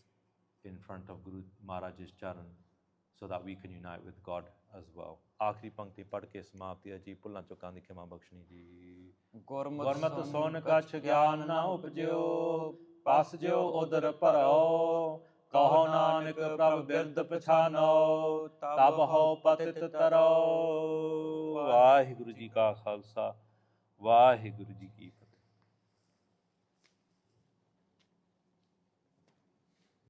in front of Guru Maharaj's charan, so that we can unite with God as well. Aakhri pankti pad ke samapti hai ji, ਭੁੱਲਾਂ ਚੁੱਕਾਂ ਦੀ ਖਿਮਾ ਬਖਸ਼ਣੀ ਜੀ। ਗੁਰਮਤਿ ਸੁਨ ਕਛ ਗਿਆਨ ਨਾ ਉਪਜਿਓ, ਪਸ ਜਿਉ ਉਦਰ ਭਰੋ, ਕਹੋ ਨਾਨਕ ਪ੍ਰਭ ਬਿਰਦ ਪਛਾਨੋ, ਤਬ ਹੋ ਪਤਿਤ ਤਰੋ। ਵਾਹਿਗੁਰੂ ਜੀ ਕਾ ਖਾਲਸਾ, ਵਾਹਿਗੁਰੂ ਜੀ ਕੀ ਫਤਿਹ।